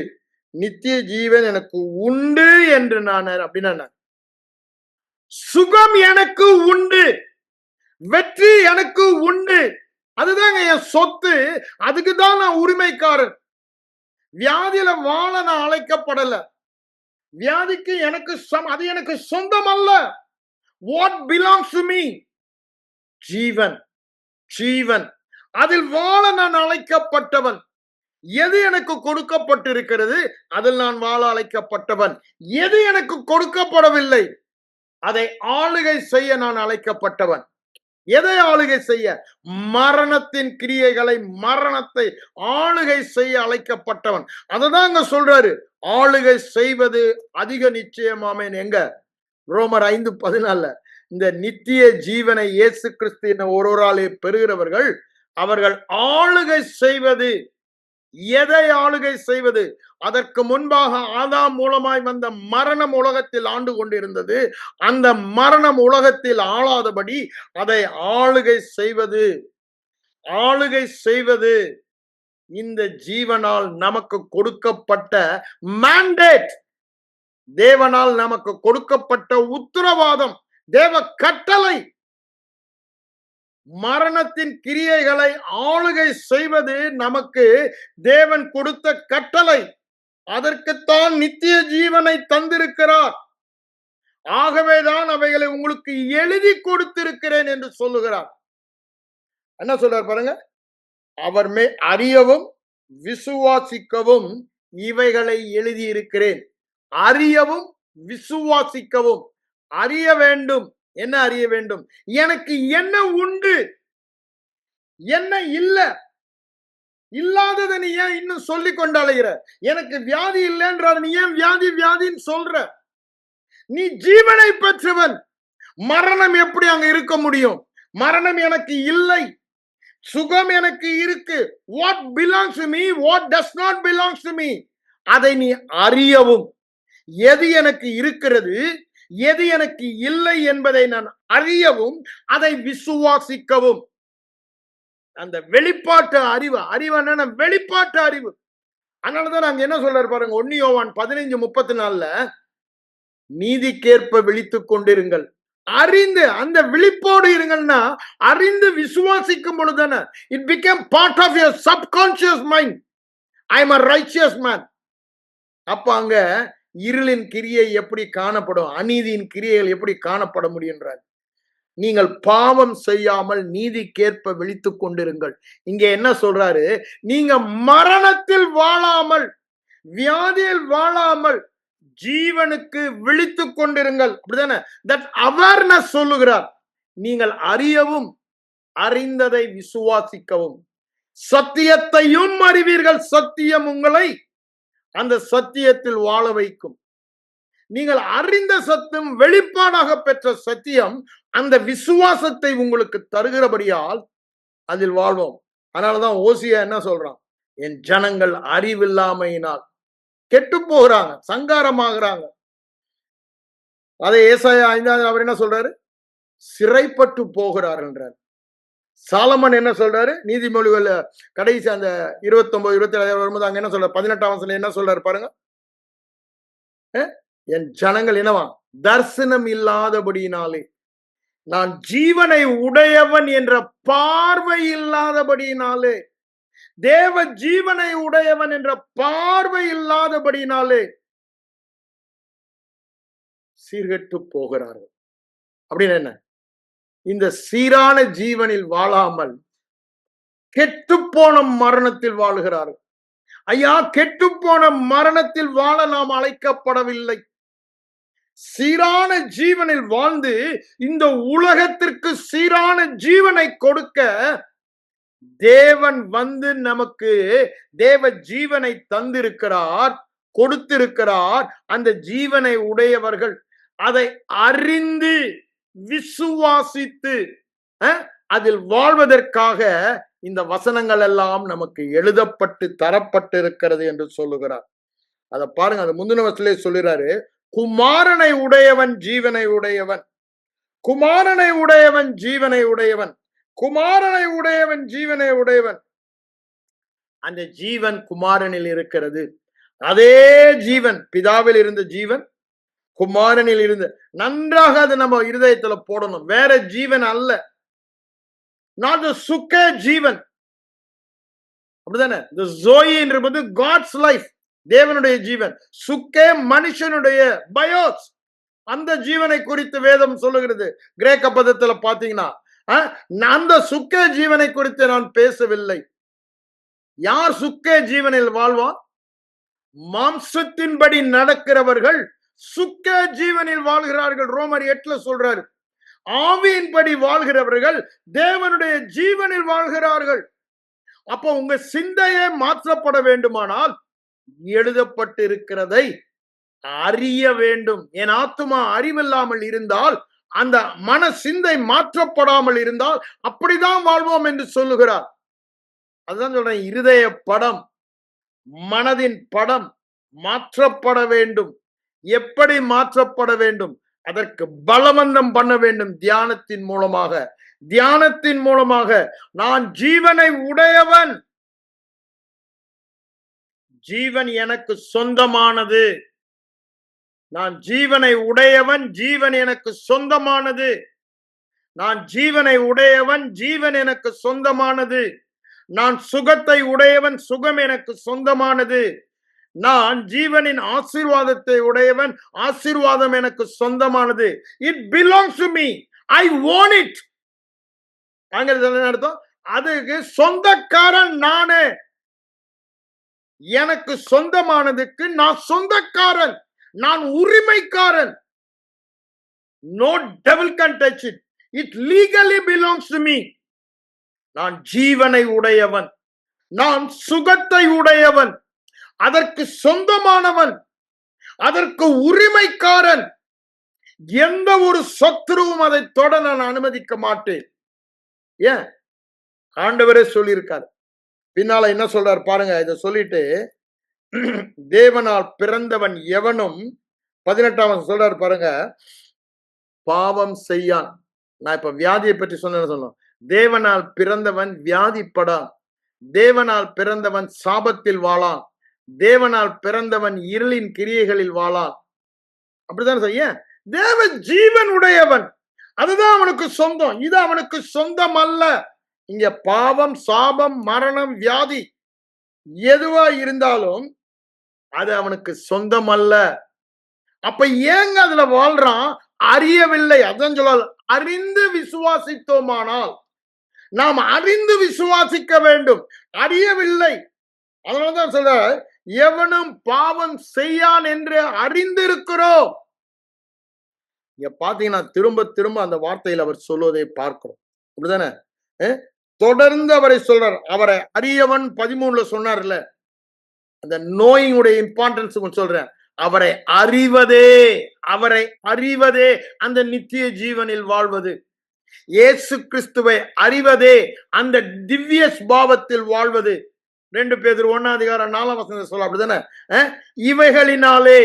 நித்திய ஜீவன் எனக்கு உண்டு என்று நான் அப்படின்னா, சுகம் எனக்கு உண்டு, வெற்றி எனக்கு உண்டு, அதுதாங்க என் சொத்து, அதுக்குதான் நான் உரிமைக்காரன். வியாதியில வாழ நான் அழைக்கப்படல. வியாதிக்கு எனக்கு அது எனக்கு சொந்தம் அல்ல. What belongs to me? ஜீவன், ஜீவன், அதில் வாழ நான் அழைக்கப்பட்டவன். எது எனக்கு கொடுக்கப்பட்டிருக்கிறது அதில் நான் வாழ அழைக்கப்பட்டவன். எது எனக்கு கொடுக்கப்படவில்லை அதை ஆளுகை செய்ய நான் அழைக்கப்பட்டவன். எதை ஆளுகை செய்ய? மரணத்தின் கிரியைகளை, மரணத்தை ஆளுகை செய்ய அழைக்கப்பட்டவன். அததான் அங்க சொல்றாரு, ஆளுகை செய்வது அதிக நிச்சயமாமேன். எங்க? ரோமர் 5:14. இந்த நித்திய ஜீவனை இயேசு கிறிஸ்து ஒருவராலே பெறுகிறவர்கள் அவர்கள் ஆளுகை செய்வது. எதை ஆளுகை செய்வது? அதற்கு முன்பாக ஆதாம் மூலமாய் வந்த மரணம் உலகத்தில் ஆண்டு கொண்டிருந்தது. அந்த மரணம் உலகத்தில் ஆளாதபடி அதை ஆளுகை செய்வது. ஆளுகை செய்வது இந்த ஜீவனால் நமக்கு கொடுக்கப்பட்ட மேண்டேட், தேவனால் நமக்கு கொடுக்கப்பட்ட உத்தரவாதம், தேவ கட்டளை. மரணத்தின் கிரியைகளை ஆளுகை செய்வது நமக்கு தேவன் கொடுத்த கட்டளை. அதற்குத்தான் நித்திய ஜீவனை தந்திருக்கிறார். ஆகவேதான் அவைகளை உங்களுக்கு எழுதி கொடுத்திருக்கிறேன் என்று சொல்லுகிறார். என்ன சொல்றார் பாருங்க, அவர் அறியவும் விசுவாசிக்கவும் இவைகளை எழுதி இருக்கிறேன். அறியவும் விசுவாசிக்கவும். அறிய வேண்டும். என்ன அறிய வேண்டும்? எனக்கு என்ன உண்டு, என்ன இல்ல, இல்லாததை நீ ஏன் இன்னும் சொல்லிக் கொண்டு அலைகிற? எனக்கு வியாதி இல்லைன்றார், நீ ஏன் வியாதி வியாதின்னு சொல்ற? நீ ஜீவனை பெற்றவன். மரணம் எப்படி அங்க இருக்க முடியும்? மரணம் எனக்கு இல்லை, சுகம் எனக்கு இருக்கு. What belongs to me, what does not belongs to me, அதை நீ அறியவும், எது எனக்கு இருக்கிறது எது எனக்கு இல்லை என்பதை நான் அறியவும், அதை விசுவாசிக்கவும். அந்த வெளிப்பாட்டு அறிவு, அறிவு என்ன? வெளிப்பாட்டு அறிவு. அதனாலதான் நாங்க என்ன சொல்றாரு பாருங்க, 1 யோவான் 15:34, நீதிக்கேற்ப விழித்துக் கொண்டிருங்கள், அறிந்து அந்த விழிப்போடு இருங்கள்னா, அறிந்து விசுவாசிக்கும் பொழுதுதானே it become part of your subconscious mind. I am a righteous man. அப்ப அங்க இருளின் கிரியை எப்படி காணப்படும், அநீதியின் கிரியைகள் எப்படி காணப்பட முடியுன்றார். நீங்கள் பாவம் செய்யாமல் நீதிக்கேற்ப விழித்துக் கொண்டிருங்கள். இங்க என்ன சொல்றாரு? நீங்க மரணத்தில் வாழாமல், வியாதியில் வாழாமல், ஜீவனுக்கு விழித்துக் கொண்டிருங்கள். அப்படிதானே? தட் அவேர்னஸ் சொல்லுகிறார். நீங்கள் அறியவும், அறிந்ததை விசுவாசிக்கவும், சத்தியத்தையும் அறிவீர்கள், சத்தியம் உங்களை அந்த சத்தியத்தில் வாழ வைக்கும். நீங்கள் அறிந்த சத்தியம், வெளிப்பாடாக பெற்ற சத்தியம் அந்த விசுவாசத்தை உங்களுக்கு தருகிறபடியால் அதில் வாழ்வோம். அதனாலதான் ஓசியா என்ன சொல்றான்? என் ஜனங்கள் அறிவில்லாமையினால் கெட்டு போகிறாங்க, சங்காரமாகிறாங்க. அதை ஏசாயா 5 அவர் என்ன சொல்றாரு? சிறைப்பட்டு போகிறார் என்றார். சாலமன் என்ன சொல்றாரு? நீதிமொழிகள் கடைசி அந்த 29, 27 வரும்போது அங்க என்ன சொல்றாரு? 18ஆம் வசனம் என்ன சொல்றாரு பாருங்க. என் ஜனங்கள் என்னவா? தரிசனம் இல்லாதபடியினாலே, நான் ஜீவனை உடையவன் என்ற பார்வை இல்லாதபடியினாலே, தேவ ஜீவனை உடையவன் என்ற பார்வை இல்லாதபடியினாலே சீர்கெட்டு போகிறார்கள். அப்படின்னு என்ன? இந்த சீரான ஜீவனில் வாழாமல் கெட்டுப்போன மரணத்தில் வாழுகிறார்கள். ஐயா, கெட்டுப்போன மரணத்தில் வாழ நாம் அழைக்கப்படவில்லை. சீரான ஜீவனில் வாழ்ந்து இந்த உலகத்திற்கு சீரான ஜீவனை கொடுக்க தேவன் வந்து நமக்கு தேவ ஜீவனை தந்திருக்கிறார், கொடுத்திருக்கிறார். அந்த ஜீவனை உடையவர்கள் அதை அறிந்து விசுவாசித்து அதில் வாழ்வதற்காக இந்த வசனங்கள் எல்லாம் நமக்கு எழுதப்பட்டு தரப்பட்டு இருக்கிறது என்று சொல்லுகிறார். அதை பாருங்க, அது முந்தின வசனத்திலே சொல்லுறாரு, குமாரனை உடையவன் ஜீவனை உடையவன், குமாரனை உடையவன் ஜீவனை உடையவன், குமாரனை உடையவன் ஜீவனை உடையவன். அந்த ஜீவன் குமாரனில் இருக்கிறது. அதே ஜீவன், பிதாவில் இருந்த ஜீவன் குமாரனில் இருந்து, நன்றாக அது நம்ம இருதயத்துல போடணும். வேற ஜீவன் அல்ல. நாட் தி சுக்கே ஜீவன். அப்படிதானே? தி ஜோயி என்பது காட்ஸ் லைஃப், தேவனுடைய ஜீவன். சுக்கே மனுஷனுடைய பயோஸ், அந்த ஜீவனை குறித்து வேதம் சொல்லுகிறது. கிரேக்க பதத்துல பாத்தீங்கன்னா, அந்த சுக்கே ஜீவனை குறித்து நான் பேசவில்லை. யார் சுக்கே ஜீவனில் வாழ்வான்? மாம்சத்தின்படி நடக்கிறவர்கள் சுக்க ஜீவனில் வாழ்கிறார்கள். ரோமர் 8 சொல்றாரு. ஆவியின்படி வாழ்கிறவர்கள் தேவனுடைய ஜீவனில் வாழ்கிறார்கள். அப்போ உங்க சிந்தையே மாற்றப்பட வேண்டுமானால் எழுதப்பட்டிருக்கிறதை அறிய வேண்டும். என் ஆத்துமா அறிவில்லாமல் இருந்தால், அந்த மன சிந்தை மாற்றப்படாமல் இருந்தால் அப்படிதான் வாழ்வோம் என்று சொல்லுகிறார். அதுதான் சொல்றேன், இருதய படம், மனதின் படம் மாற்றப்பட வேண்டும். எப்படி மாற்றப்பட வேண்டும்? அதற்கு பலவந்தம் பண்ண வேண்டும். தியானத்தின் மூலமாக, தியானத்தின் மூலமாக. நான் ஜீவனை உடையவன், ஜீவன் எனக்கு சொந்தமானது. நான் ஜீவனை உடையவன், ஜீவன் எனக்கு சொந்தமானது. நான் ஜீவனை உடையவன், ஜீவன் எனக்கு சொந்தமானது. நான் சுகத்தை உடையவன், சுகம் எனக்கு சொந்தமானது. நான் ஜீவனின் ஆசீர்வாதத்தை உடையவன், ஆசீர்வாதம் எனக்கு சொந்தமானது. It belongs to me, I own it. ஆங்கிலத்தில் அர்த்தம், அதுக்கு சொந்தக்காரன் நானே. எனக்கு சொந்தமானதுக்கு நான் சொந்தக்காரன், நான் உரிமைக்காரன். No devil can touch it. It legally belongs to me. நான் ஜீவனை உடையவன். நான் சுகத்தை உடையவன், அதற்கு சொந்தமானவன், அதற்கு உரிமைக்காரன். எந்த ஒரு சத்துருவும் அதை தொட நான் அனுமதிக்க மாட்டேன். ஏன்? ஆண்டவரே சொல்லியிருக்காரு. பின்னால என்ன சொல்றாரு பாருங்க. இதை சொல்லிட்டு தேவனால் பிறந்தவன் எவனும் 18 சொல்றாரு பாருங்க, பாவம் செய்யான். நான் இப்ப வியாதியை பற்றி சொல்லணும். தேவனால் பிறந்தவன் வியாதிப்படான். தேவனால் பிறந்தவன் சாபத்தில் வாழான். தேவனால் பிறந்தவன் இருளின் கிரியைகளில் வாழான். அப்படிதான் செய்ய. தேவ ஜீவன் உடையவன், அதுதான் அவனுக்கு சொந்தம். இது அவனுக்கு சொந்தம் அல்ல. இங்க பாவம், சாபம், மரணம், வியாதி எதுவா இருந்தாலும் அது அவனுக்கு சொந்தம் அல்ல. அப்ப ஏங்க அதுல வாழ்றான்? அறியவில்லை. அதான் சொல்ல, அறிந்து விசுவாசித்தோமானால். நாம் அறிந்து விசுவாசிக்க வேண்டும். அறியவில்லை. அதனாலதான் சொல்ற, எவனும் பாவம் செய்யான் என்று அறிந்திருக்கிறோம். இங்க பாத்தீங்கன்னா திரும்ப திரும்ப அந்த வார்த்தையில் அவர் சொல்வதை பார்க்கிறோம். அப்படிதானே? தொடர்ந்து அவரை சொல்றார். அவரை அறியவன் 13 சொன்னார்ல, அந்த நோயினுடைய இம்பார்ட்டன்ஸ் சொல்றேன். அவரை அறிவதே, அவரை அறிவதே அந்த நித்திய ஜீவனில் வாழ்வது. இயேசு கிறிஸ்துவை அறிவதே அந்த திவ்ய ஸ்பாவத்தில் வாழ்வது. 2 பேதுரு 1:4 சொல்ல. அப்படிதானே? இவைகளினாலே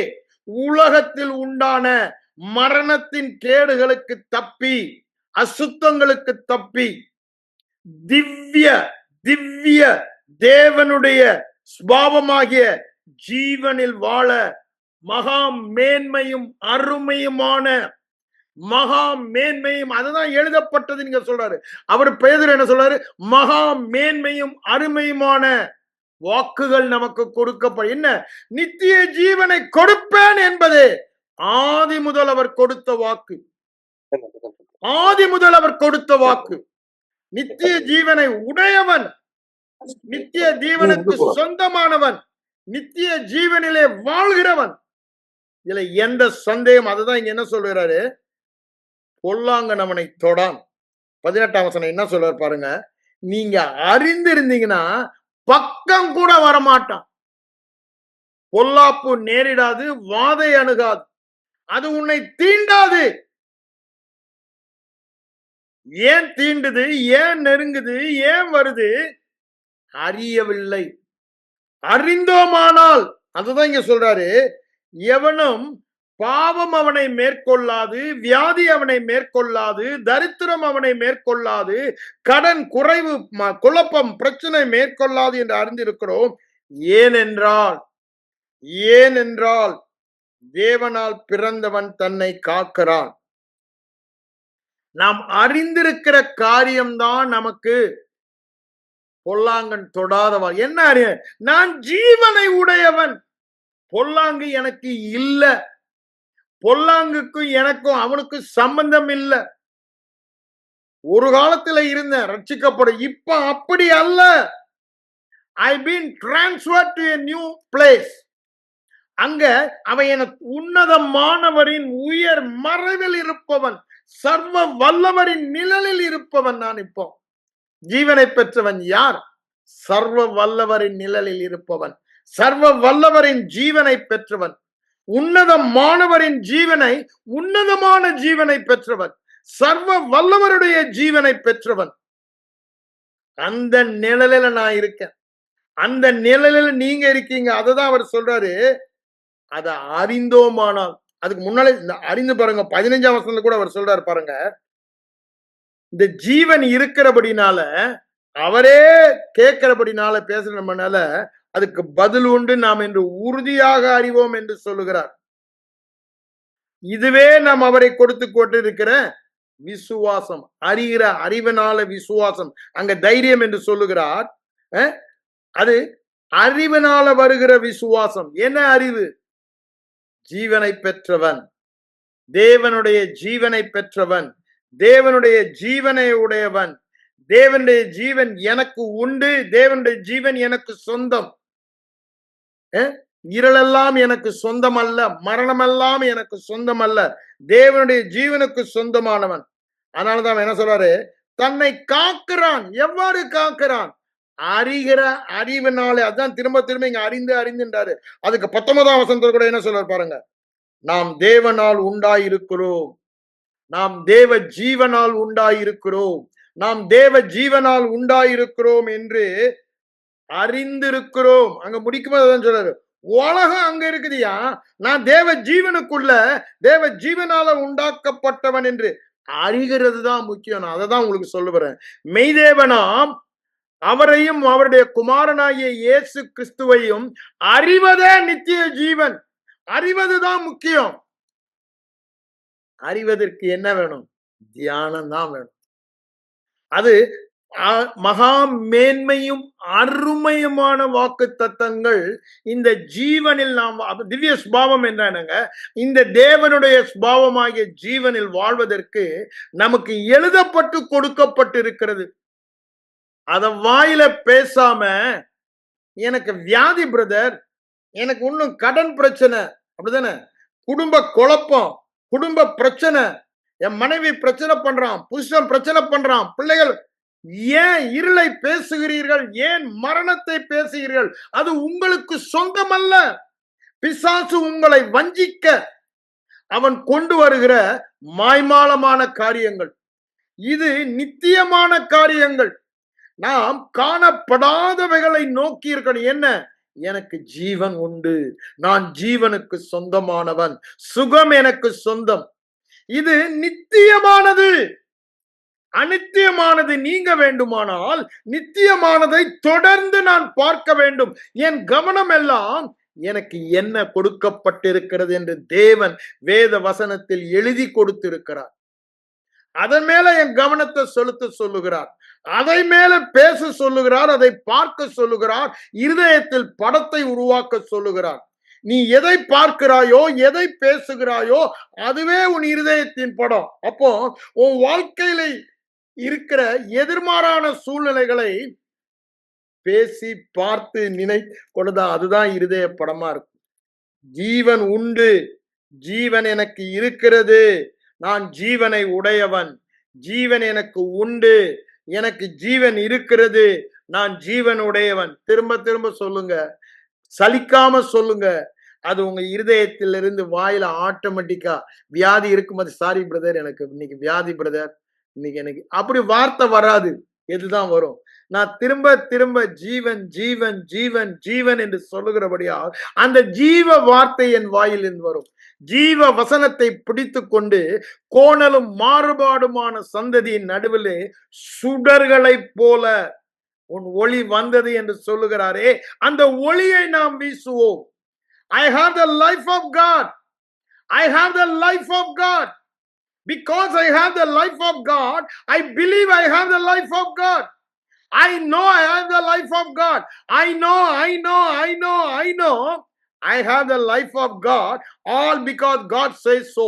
உலகத்தில் உண்டான மரணத்தின் கேடுகளுக்கு தப்பி, அசுத்தங்களுக்கு தப்பி, திவ்ய திவ்ய தேவனுடைய ஸ்பாவமாகிய ஜீவனில் வாழ மகா மேன்மையும் அருமையுமான, மகா மேன்மையும், அதுதான் எழுதப்பட்டது நீங்க சொல்றாரு. அவர் பேதுரு என்ன சொல்றாரு? மகா மேன்மையும் அருமையுமான வாக்குகள் நமக்கு கொடுக்கப்படும். என்ன? நித்திய ஜீவனை கொடுப்பேன் என்பது ஆதி முதல் அவர் கொடுத்த வாக்கு. ஆதி முதல் அவர் கொடுத்த வாக்கு. நித்திய ஜீவனை உடையவன், நித்திய ஜீவனுக்கு சொந்தமானவன், நித்திய ஜீவனிலே வாழ்கிறவன். இதுல எந்த சந்தேகம்? அதுதான் இங்க என்ன சொல்றாரு? பொல்லாங்கன் அவனை தொடான். 18 என்ன சொல்றாரு பாருங்க, நீங்க அறிந்திருந்தீங்கன்னா பக்கம் கூட வரமாட்டான். பொல்லாப்பு நேரிடாது, வாதை அணுகாது, அது உன்னை தீண்டாது. ஏன் தீண்டுது? ஏன் நெருங்குது? ஏன் வருது? அறியவில்லை. அறிந்தோமானால், அதுதான் இங்க சொல்றாரு, எவனும் பாவம் அவனை மேற்கொள்ளாது, வியாதி அவனை மேற்கொள்ளாது, தரித்திரம் அவனை மேற்கொள்ளாது, கடன், குறைவு, குழப்பம், பிரச்சனை மேற்கொள்ளாது என்று அறிந்திருக்கிறோம். ஏனென்றால் ஏனென்றால் தேவனால் பிறந்தவன் தன்னை காக்கிறான். நாம் அறிந்திருக்கிற காரியம்தான் நமக்கு பொல்லாங்கன் தொடாதவா. என்ன அறிய? நான் ஜீவனை உடையவன், பொல்லாங்கு எனக்கு இல்ல. பொல்லாங்குக்கும் எனக்கும் அவனுக்கு சம்பந்தம் இல்ல. ஒரு காலத்துல இருந்தேன் ரட்சிக்கப்படும், இப்ப அப்படி அல்ல. I've been transferred to a new place. அங்க அவன் என உன்னதமானவரின் உயர் மறைவில் இருப்பவன், சர்வ வல்லவரின் நிழலில் இருப்பவன். நான் இப்போ ஜீவனை பெற்றவன் யார்? சர்வ வல்லவரின் நிழலில் இருப்பவன், சர்வ வல்லவரின் ஜீவனை பெற்றவன், உன்னதமானவரின் ஜீவனை, உன்னதமான ஜீவனை பெற்றவன், சர்வ வல்லவருடைய ஜீவனை பெற்றவன். அந்த நிழலில் நான் இருக்கேன். அந்த நிழலில் நீங்க இருக்கீங்க. அததான் அவர் சொல்றாரு, அதை அறிந்தோமானால். அதுக்கு முன்னாலே அறிந்து பாருங்க, 15 கூட அவர் சொல்றாரு பாருங்க, இந்த ஜீவன் இருக்கிறபடினால, அவரே கேட்கிறபடினால, பேசுறதுனால அதுக்கு பதில் உண்டு நாம் என்று உறுதியாக அறிவோம் என்று சொல்லுகிறார். இதுவே நாம் அவரை கொடுத்து கொண்டிருக்கிற விசுவாசம். அறிகிற அறிவினால விசுவாசம், அங்க தைரியம் என்று சொல்லுகிறார். அது அறிவினால வருகிற விசுவாசம். என்ன அறிவு? ஜீவனை பெற்றவன், தேவனுடைய ஜீவனை பெற்றவன், தேவனுடைய ஜீவனை உடையவன். தேவனுடைய ஜீவன் எனக்கு உண்டு, தேவனுடைய ஜீவன் எனக்கு சொந்தம். இருளெல்லாம் எனக்கு சொந்தம் அல்ல, மரணமெல்லாம் எனக்கு சொந்தம் அல்ல, தேவனுடைய ஜீவனுக்கு சொந்தமானவன். அதனாலதான் என்ன சொல்றாரு? தன்னை காக்கிறான். எவ்வாறு காக்கிறான்? அறிகிற அறிவினாலே, அதான் திரும்ப திரும்ப இங்க அறிந்து அறிந்துன்றாரு. அதுக்கு 19ஆம் வசனத்துல கூட என்ன சொல்றாரு பாருங்க, நாம் தேவனால் உண்டாயிருக்கிறோம், நாம் தேவ ஜீவனால் உண்டாயிருக்கிறோம், நாம் தேவ ஜீவனால் உண்டாயிருக்கிறோம் என்று அறிந்திருக்கிறோம். அங்க முடிக்கும்போது அதான் சொல்றாரு, உலகம் அங்க இருக்குதுயா, நான் தேவ ஜீவனுக்குள்ள தேவ ஜீவனால உண்டாக்கப்பட்டவன் என்று அறிகிறது தான் முக்கியம். நான் அதை தான் உங்களுக்கு சொல்லுகிறேன். மெய்தேவனாம் அவரையும் அவருடைய குமாரனாகிய இயேசு கிறிஸ்துவையும் அறிவதே நித்திய ஜீவன். அறிவதுதான் முக்கியம். அறிவதற்கு என்ன வேணும்? தியானம் தான் வேணும். அது மகா மேன்மையும் அருமையுமான வாக்கு தத்தங்கள் இந்த ஜீவனில் நாம் திவ்ய சுபாவம் என்னங்க, இந்த தேவனுடைய சுபாவமாகிய ஜீவனில் வாழ்வதற்கு நமக்கு எழுதப்பட்டு கொடுக்கப்பட்டிருக்கிறது. அத வாயில பேசாம, எனக்கு வியாதி பிரதர், எனக்கு இன்னும் கடன் பிரச்சனை, அப்படிதானே, குடும்ப குழப்பம், குடும்ப பிரச்சனை, என் மனைவி பிரச்சனை பண்றான், புருஷன் பிரச்சனை பண்றான், பிள்ளைகள், ஏன் இருளை பேசுகிறீர்கள்? ஏன் மரணத்தை பேசுகிறீர்கள்? அது உங்களுக்கு சொந்தமல்ல. பிசாசு உங்களை வஞ்சிக்க அவன் கொண்டு வருகிற மாய்மாலமான காரியங்கள். இது நித்தியமான காரியங்கள். நாம் காணப்படாதவைகளை நோக்கி இருக்கணும். என்ன? எனக்கு ஜீவன் உண்டு, நான் ஜீவனுக்கு சொந்தமானவன், சுகம் எனக்கு சொந்தம். இது நித்தியமானது. அநித்தியமானது நீங்க வேண்டுமானால் நித்தியமானதை தொடர்ந்து நான் பார்க்க வேண்டும். என் கவனம் எல்லாம் எனக்கு என்ன கொடுக்கப்பட்டிருக்கிறது என்று தேவன் வேத வசனத்தில் எழுதி கொடுத்திருக்கிறார். அதன் மேல என் கவனத்தை செலுத்த சொல்லுகிறார், அதை மேல பேச சொல்லுகிறார், அதை பார்க்க சொல்லுகிறார், இருதயத்தில் படத்தை உருவாக்க சொல்லுகிறார். நீ எதை பார்க்கிறாயோ, எதை பேசுகிறாயோ, அதுவே உன் இருதயத்தின் படம். அப்போ உன் வாழ்க்கையில இருக்கிற எதிர்மாறான சூழ்நிலைகளை பேசி பார்த்து நினை கொண்டுதான், அதுதான் இருதய படமா இருக்கும். ஜீவன் உண்டு, ஜீவன் எனக்கு இருக்கிறது, நான் ஜீவனை உடையவன், ஜீவன் எனக்கு உண்டு, எனக்கு ஜீவன் இருக்கிறது, நான் ஜீவன் உடையவன். திரும்ப திரும்ப சொல்லுங்க, சலிக்காம சொல்லுங்க. அது உங்க இருதயத்திலிருந்து வாயில ஆட்டோமேட்டிக்கா, வியாதி இருக்கும்போது, சாரி பிரதர், எனக்கு இன்னைக்கு வியாதி பிரதர், இன்னைக்கு எனக்கு அப்படி வார்த்தை வராது. எதுதான் வரும்? நான் திரும்ப திரும்ப ஜீவன் ஜீவன் ஜீவன் ஜீவன் என்று சொல்லுகிறபடியா அந்த ஜீவ வார்த்தை என் வாயிலிருந்து வரும். ஜீவ வசனத்தை பிடித்து கொண்டு கோணலும் மாறுபாடுமான சந்ததியின் நடுவிலே சுடர்களை போல உன் ஒளி வந்தது என்று சொல்லுகிறாரே, அந்த ஒளியை நாம் வீசுவோம். I have the life of God. I have the life of God. Because I have the life of God, I believe I have the life of God. I know I have the life of God. I know I have the life of God, all because God says so.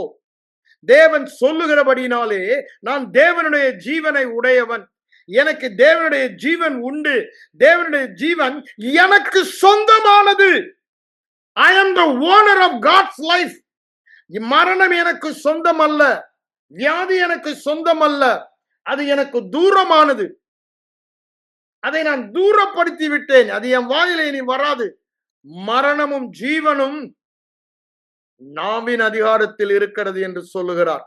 தேவன் சொல்லுகிறபடினாலே நான் தேவனுடைய ஜீவனை உடையவன், எனக்கு தேவனுடைய ஜீவன் உண்டு, தேவனுடைய ஜீவன் எனக்கு சொந்தமானது. I am the owner of God's life. மரணம் எனக்கு சொந்தம் அல்ல, வியாதி எனக்கு சொந்தம் அல்ல, அது எனக்கு தூரமானது. அதை நான் தூரப்படுத்தி விட்டேன், அது என் வாயிலே இனி வராது. மரணமும் ஜீவனும் நாவின் அதிகாரத்தில் இருக்கிறது என்று சொல்லுகிறார்.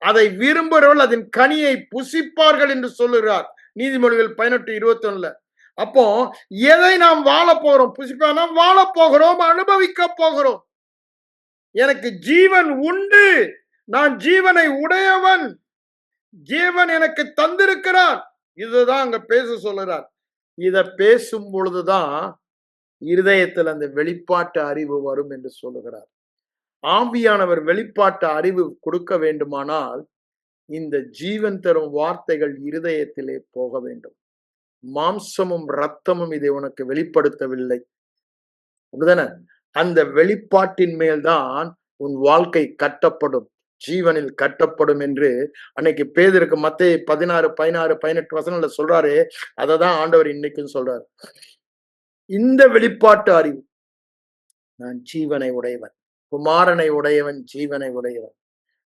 அதை விரும்புகிறவர்கள் அதன் கனியை புசிப்பார்கள் என்று சொல்லுகிறார் நீதிமொழிகள் 18:21. அப்போ எதை நாம் வாழ போகிறோம்? புசிப்பா நாம் வாழ போகிறோம், அனுபவிக்க போகிறோம். எனக்கு ஜீவன் உண்டு, நான் ஜீவனை உடையவன், ஜீவன் எனக்கு தந்திருக்கிறார். இதுதான் அங்க பேச சொல்லுறார். இத பேசும் பொழுதுதான் இருதயத்தில் அந்த வெளிப்பாட்டு அறிவு வரும் என்று சொல்லுகிறார். ஆவியானவர் வெளிப்பாட்டு அறிவு கொடுக்க வேண்டுமானால் இந்த ஜீவன் தரும் வார்த்தைகள் இருதயத்திலே போக வேண்டும். மாம்சமும் ரத்தமும் இதை உனக்கு வெளிப்படுத்தவில்லை, அப்படிதானே? அந்த வெளிப்பாட்டின் மேல்தான் உன் வாழ்க்கை கட்டப்படும், ஜீவனில் கட்டப்படும் என்று அன்னைக்கு பேதுருக்கு மத்தேயு 16:16-18 சொல்றாரு. அததான் ஆண்டவர் இன்னைக்கும் சொல்றாரு. இந்த வெளிப்பாட்டு அறிவு, நான் ஜீவனை உடையவன், குமாரனை உடையவன், ஜீவனை உடையவன்.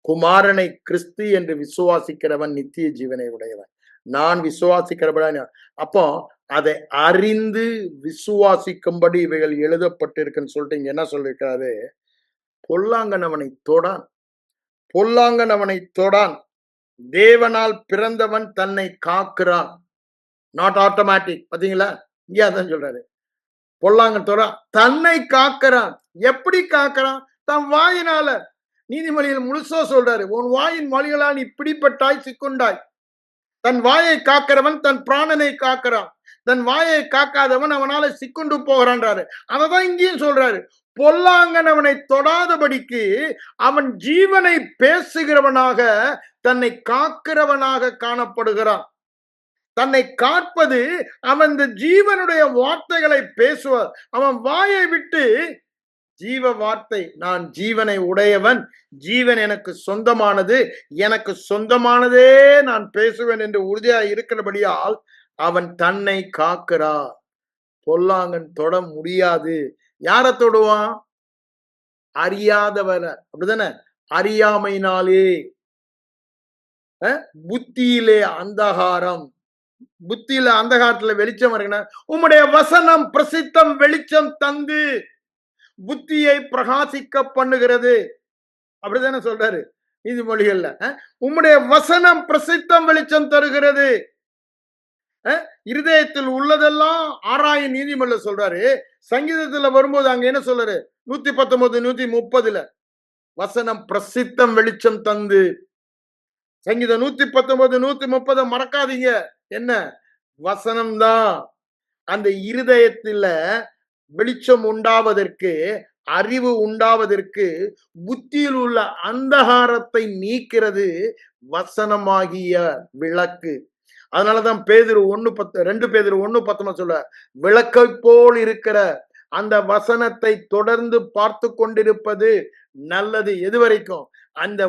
குமாரனை கிறிஸ்து என்று விசுவாசிக்கிறவன் நித்திய ஜீவனை உடையவன். நான் விசுவாசிக்கிறபடி. அப்போ அதை அறிந்து விசுவாசிக்கும்படி இவைகள் எழுதப்பட்டிருக்குன்னு சொல்லிட்டு இங்க என்ன சொல்லியிருக்காரு? பொல்லாங்கன் அவனை தொடான், பொல்லாங்கன் அவனை தொடான். தேவனால் பிறந்தவன் தன்னை காக்கிறான். Not automatic. பாத்தீங்களா? இங்கே அதான் சொல்றாரு. பொல்லாங்கன் தொடான், தன்னை காக்கிறான். எப்படி காக்கிறான்? தன் வாயினால. நீதிமொழியில் முழுசா சொல்றாரு, உன் வாயின் மொழிகளால் நீ பிடிப்பட்டாய், சிக்குண்டாய். தன் வாயை காக்கிறவன் தன் பிராணனை காக்கிறான். தன் வாயை காக்காதவன் அவனால சிக்குண்டு போகிறான்றாரு. அததான் இங்கேயும் சொல்றாரு. பொல்லாங்கன் அவனை தொடாதபடிக்கு அவன் ஜீவனை பேசுகிறவனாக, தன்னை காக்கிறவனாக காணப்படுகிறான். தன்னை காப்பது அவன் இந்த ஜீவனுடைய வார்த்தைகளை பேசுவார். அவன் வாயை விட்டு ஜீவ வார்த்தை, நான் ஜீவனை உடையவன், ஜீவன் எனக்கு சொந்தமானது, எனக்கு சொந்தமானதே நான் பேசுவேன் என்று உறுதியாக இருக்கிறபடியால் அவன் தன்னை காக்கிறான். பொல்லாங்கன் தொட முடியாது. யார தொடுவான்? அறியாதவர. அப்படிதானே? அறியாமையினாலே, புத்தியிலே அந்தகாரம். புத்தியில அந்தகாரத்துல வெளிச்சம் இருக்கணும். உம்முடைய வசனம் பிரசித்தம் வெளிச்சம் தந்து புத்தியை பிரகாசிக்க பண்ணுகிறது. அப்படிதானே சொல்றாரு நீதிமொழிகள்ல. உம்முடைய வசனம் பிரசித்தம் வெளிச்சம் தருகிறது. இருதயத்தில் உள்ளதெல்லாம் ஆராய நீதிமொழியில சொல்றாரு. சங்கீதத்துல வரும்போது அங்க என்ன சொல்றாரு? 119 130 வசனம் பிரசித்தம் வெளிச்சம் தந்து. சங்கீதம் 119 130 மறக்காதீங்க. என்ன? வசனம்தான் அந்த இருதயத்துல வெளிச்சம் உண்டாவதற்கு, அறிவு உண்டாவதற்கு, புத்தியில் உள்ள அந்தகாரத்தை நீக்கிறது வசனமாகிய விளக்கு. அதனாலதான் பேதுரு 2 பேதுரு 1:10 சொல்ல, விளக்கை போல் இருக்கிற அந்த வசனத்தை தொடர்ந்து பார்த்து கொண்டிருப்பது நல்லது. எது வரைக்கும்? அந்த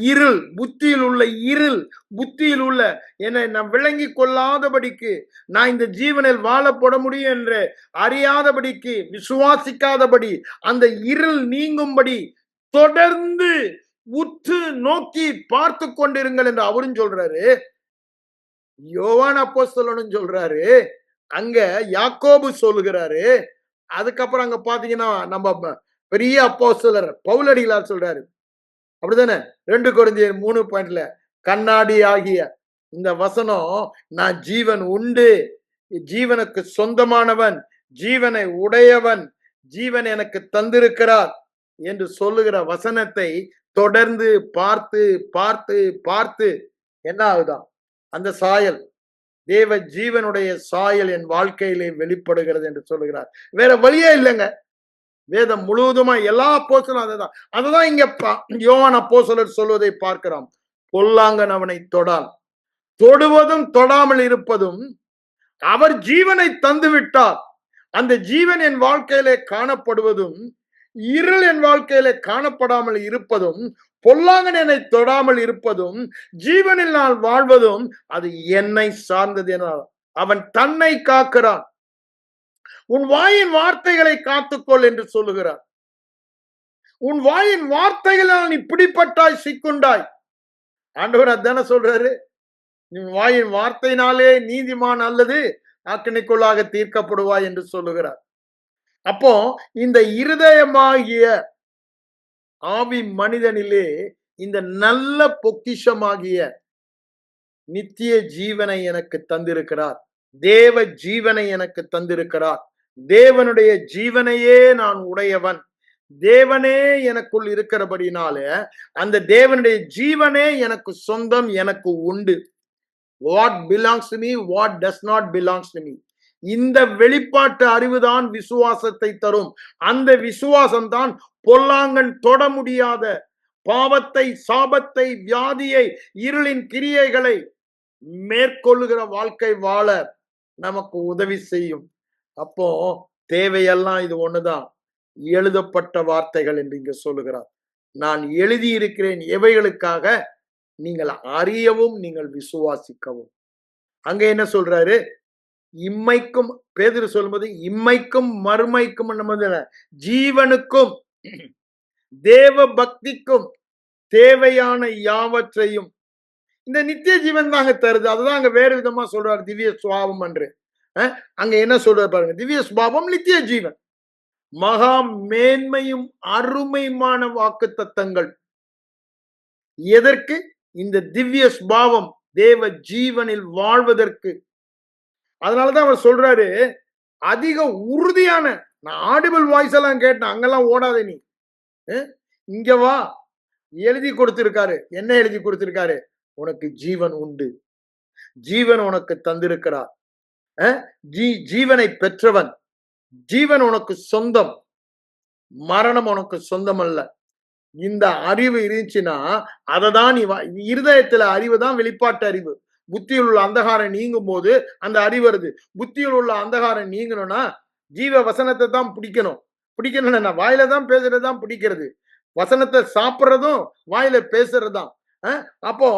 இருள், புத்தியில் உள்ள இருள், புத்தியில் உள்ள என்னை நான் விளங்கி கொள்ளாதபடிக்கு, நான் இந்த ஜீவனில் வாழப்பட முடியும் என்று அறியாதபடிக்கு, விசுவாசிக்காதபடி அந்த இருள் நீங்கும்படி தொடர்ந்து உற்று நோக்கி பார்த்து கொண்டிருங்கள் என்று அவரும் சொல்றாரு. யோவான் அப்போஸ்தலனும் சொல்றாரு. அங்க யாக்கோபு சொல்லுகிறாரு. அதுக்கப்புறம் அங்க பாத்தீங்கன்னா நம்ம பெரிய அப்போஸ்தலர் பவுலடிகளார் சொல்றாரு. அப்படித்தானே? 2 கொரிந்தியர் 3:0 கண்ணாடி ஆகிய இந்த வசனம், நான் ஜீவன் உண்டு, ஜீவனுக்கு சொந்தமானவன், ஜீவனை உடையவன், ஜீவன் எனக்கு தந்திருக்கிறார் என்று சொல்லுகிற வசனத்தை தொடர்ந்து பார்த்து பார்த்து பார்த்து என்ன ஆகுதான்? அந்த சாயல், தேவ ஜீவனுடைய சாயல் என் வாழ்க்கையிலே வெளிப்படுகிறது என்று சொல்லுகிறார். வேற வழியே இல்லைங்க. வேதம் முழுவதுமா எல்லா அப்போஸ்தலரும் அததான் இங்க யோவான் அப்போஸ்தலர் சொல்வதை பார்க்கிறோம். பொல்லாங்கன் அவனை தொடான். தொடுவதும் தொடாமல் இருப்பதும், அவர் ஜீவனை தந்து விட்டார். அந்த ஜீவன் என் வாழ்க்கையிலே காணப்படுவதும், இருள் என் வாழ்க்கையிலே காணப்படாமல் இருப்பதும், பொல்லாங்கன் என்னை தொடாமல் இருப்பதும், ஜீவனில் நான் வாழ்வதும் அது என்னை சார்ந்தது என அவன் தன்னை காக்கிறான். உன் வாயின் வார்த்தைகளை காத்துக்கொள் என்று சொல்லுகிறார். உன் வாயின் வார்த்தைகளால் நீ பிடிப்பட்டாய், சிக்குண்டாய். ஆண்டவர் அதான சொல்றாரு. நீ வாயின் வார்த்தையினாலே நீதிமான் அல்லது ஆக்கினைக்குள்ளாக தீர்க்கப்படுவாய் என்று சொல்லுகிறார். அப்போ இந்த இருதயமாகிய ஆவி மனிதனிலே இந்த நல்ல பொக்கிஷமாகிய நித்திய ஜீவனை எனக்கு தந்திருக்கிறார். தேவ ஜீவனை எனக்கு தந்திருக்கிறார். தேவனுடைய ஜீவனையே நான் உடையவன். தேவனே எனக்குள் இருக்கிறபடினால அந்த தேவனுடைய ஜீவனே எனக்கு சொந்தம், எனக்கு உண்டு. What belongs to me, what does not belongs to me. இந்த வெளிப்பாட்டு அறிவுதான் விசுவாசத்தை தரும். அந்த விசுவாசம் தான் பொல்லாங்கன் தொட முடியாத பாவத்தை, சாபத்தை, வியாதியை, இருளின் கிரியைகளை மேற்கொள்ளுகிற வாழ்க்கை வாழ நமக்கு உதவி செய்யும். அப்போ தேவையெல்லாம் இது ஒண்ணுதான். எழுதப்பட்ட வார்த்தைகள் என்று இங்க சொல்லுகிறார். நான் எழுதியிருக்கிறேன் எவைகளுக்காக? நீங்கள் அறியவும், நீங்கள் விசுவாசிக்கவும். அங்க என்ன சொல்றாரு? இம்மைக்கும், பேதுரு சொல்லும்போது இம்மைக்கும் மறுமைக்கும், ஜீவனுக்கும் தேவ பக்திக்கும் தேவையான யாவற்றையும் இந்த நித்திய ஜீவன் தாங்க தருது. அதுதான் அங்க வேறு விதமா சொல்றாரு, திவ்ய சுவாபம் என்று. அங்க என்ன சொல்றாரு பாருங்க, திவ்ய சுபாவம் நித்திய ஜீவன், மகா மேன்மையும் அருமையுமான வாக்கு தத்தங்கள். எதற்கு? இந்த திவ்ய சுபாவம் தேவ ஜீவனில் வாழ்வதற்கு. அதனாலதான் அவர் சொல்றாரு, அதிக உறுதியான, நான் ஆடிபிள் வாய்ஸ் எல்லாம் கேட்டேன், அங்கெல்லாம் ஓடாத நீ, இங்க வா. எழுதி கொடுத்திருக்காரு. என்ன எழுதி கொடுத்திருக்காரு? உனக்கு ஜீவன் உண்டு, ஜீவன் உனக்கு தந்திருக்கிறார், ஜீவனை பெற்றவன், ஜீவன் உனக்கு சொந்தம், மரணம் உனக்கு சொந்தம் அல்ல. இந்த அறிவு இருந்துச்சுன்னா அதை தான் நீ இருதயத்துல அறிவு தான் வெளிப்பாட்டு அறிவு. புத்தியில் உள்ள அந்தகாரம் நீங்கும் போது அந்த அறிவு வருது. புத்தியில் உள்ள அந்தகாரம் நீங்கணும்னா ஜீவ வசனத்தை தான் பிடிக்கணும். பிடிக்கணும்னா வாயில தான் பேசுறதுதான் பிடிக்கிறது. வசனத்தை சாப்பிட்றதும் வாயில பேசுறதுதான். அப்போ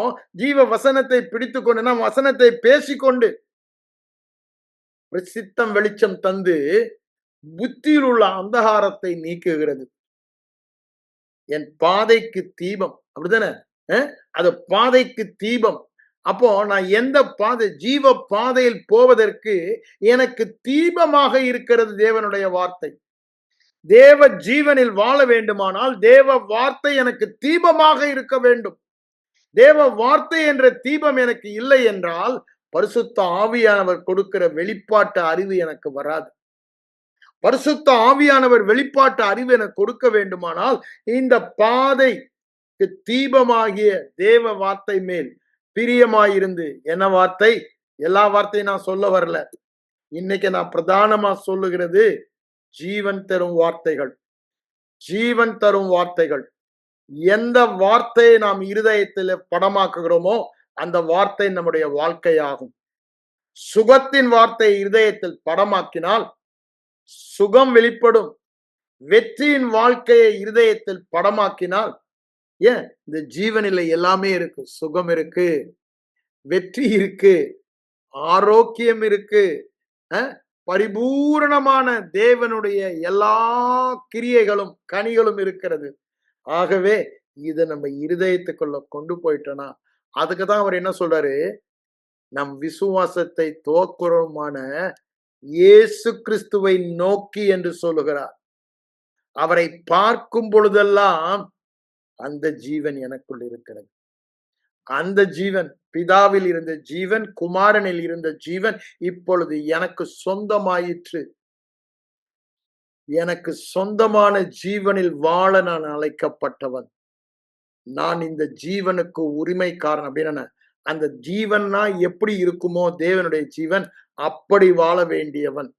ஜீவ வசனத்தை பிடித்து கொண்டு நாம் வசனத்தை பேசிக்கொண்டு சித்தம் வெளிச்சம் தந்து புத்தியில் உள்ள அந்தகாரத்தை நீக்குகிறது. என் பாதைக்கு தீபம், அப்படித்தானே? அது பாதைக்கு தீபம். அப்போ நான் எந்த பாதை, ஜீவ பாதையில் போவதற்கு எனக்கு தீபமாக இருக்கிறது தேவனுடைய வார்த்தை. தேவ ஜீவனில் வாழ வேண்டுமானால் தேவ வார்த்தை எனக்கு தீபமாக இருக்க வேண்டும். தேவ வார்த்தை என்ற தீபம் எனக்கு இல்லை என்றால் பரிசுத்த ஆவியானவர் கொடுக்கிற வெளிப்பாட்டு அறிவு எனக்கு வராது. பரிசுத்த ஆவியானவர் வெளிப்பாட்டு அறிவு எனக்கு கொடுக்க வேண்டுமானால் இந்த பாதைக்கு தீபமாகிய தேவ வார்த்தை மேல் பிரியமாயிருந்து, என்ன வார்த்தை? எல்லா வார்த்தையும் நான் சொல்ல வரல. இன்னைக்கு நான் பிரதானமா சொல்லுகிறது ஜீவன் தரும் வார்த்தைகள். ஜீவன் தரும் வார்த்தைகள். எந்த வார்த்தையை நாம் இருதயத்தில் படமாக்குகிறோமோ அந்த வார்த்தை நம்முடைய வாழ்க்கையாகும். சுகத்தின் வார்த்தை இருதயத்தில் படமாக்கினால் சுகம் வெளிப்படும். வெற்றியின் வாழ்க்கையை இருதயத்தில் படமாக்கினால், ஏன் இந்த ஜீவனில் எல்லாமே இருக்கு. சுகம் இருக்கு, வெற்றி இருக்கு, ஆரோக்கியம் இருக்கு, பரிபூரணமான தேவனுடைய எல்லா கிரியைகளும் கனிகளும் இருக்கிறது. ஆகவே இதை நம்ம இருதயத்துக்குள்ள கொண்டு போயிட்டோம்னா, அதுக்குதான் அவர் என்ன சொல்றாரு, நம் விசுவாசத்தை துவக்குறோமான இயேசு கிறிஸ்துவை நோக்கி என்று சொல்லுகிறார். அவரை பார்க்கும் பொழுதெல்லாம் அந்த ஜீவன் எனக்குள் இருக்கிறது. அந்த ஜீவன் பிதாவில் இருந்த ஜீவன், குமாரனில் இருந்த ஜீவன் இப்பொழுது எனக்கு சொந்தமாயிற்று. எனக்கு சொந்தமான ஜீவனில் வாழ நான் அழைக்கப்பட்டவன். நான் இந்த ஜீவனுக்கு உரிமைக்காரன். அப்படின்னா அந்த ஜீவன்னா எப்படி இருக்குமோ தேவனுடைய ஜீவன் அப்படி வாழ வேண்டியவன்.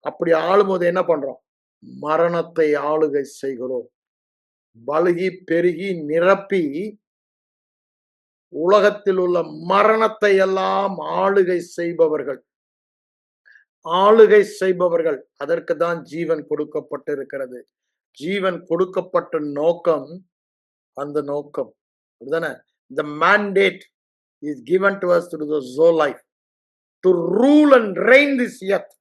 அப்படி ஆளும்போது என்ன பண்றோம்? மரணத்தை ஆளுகை செய்கிறோம். பலுகி பெருகி நிரப்பி உலகத்தில் உள்ள மரணத்தை எல்லாம் ஆளுகை செய்பவர்கள். ஆளுகை செய்பவர்கள். அதற்கு தான் ஜீவன் கொடுக்கப்பட்டிருக்கிறது. ஜீவன் கொடுக்கப்பட்ட நோக்கம் அந்த நோக்கம். அப்படிதானே? The mandate is given to us through the soul life to rule and reign this earth.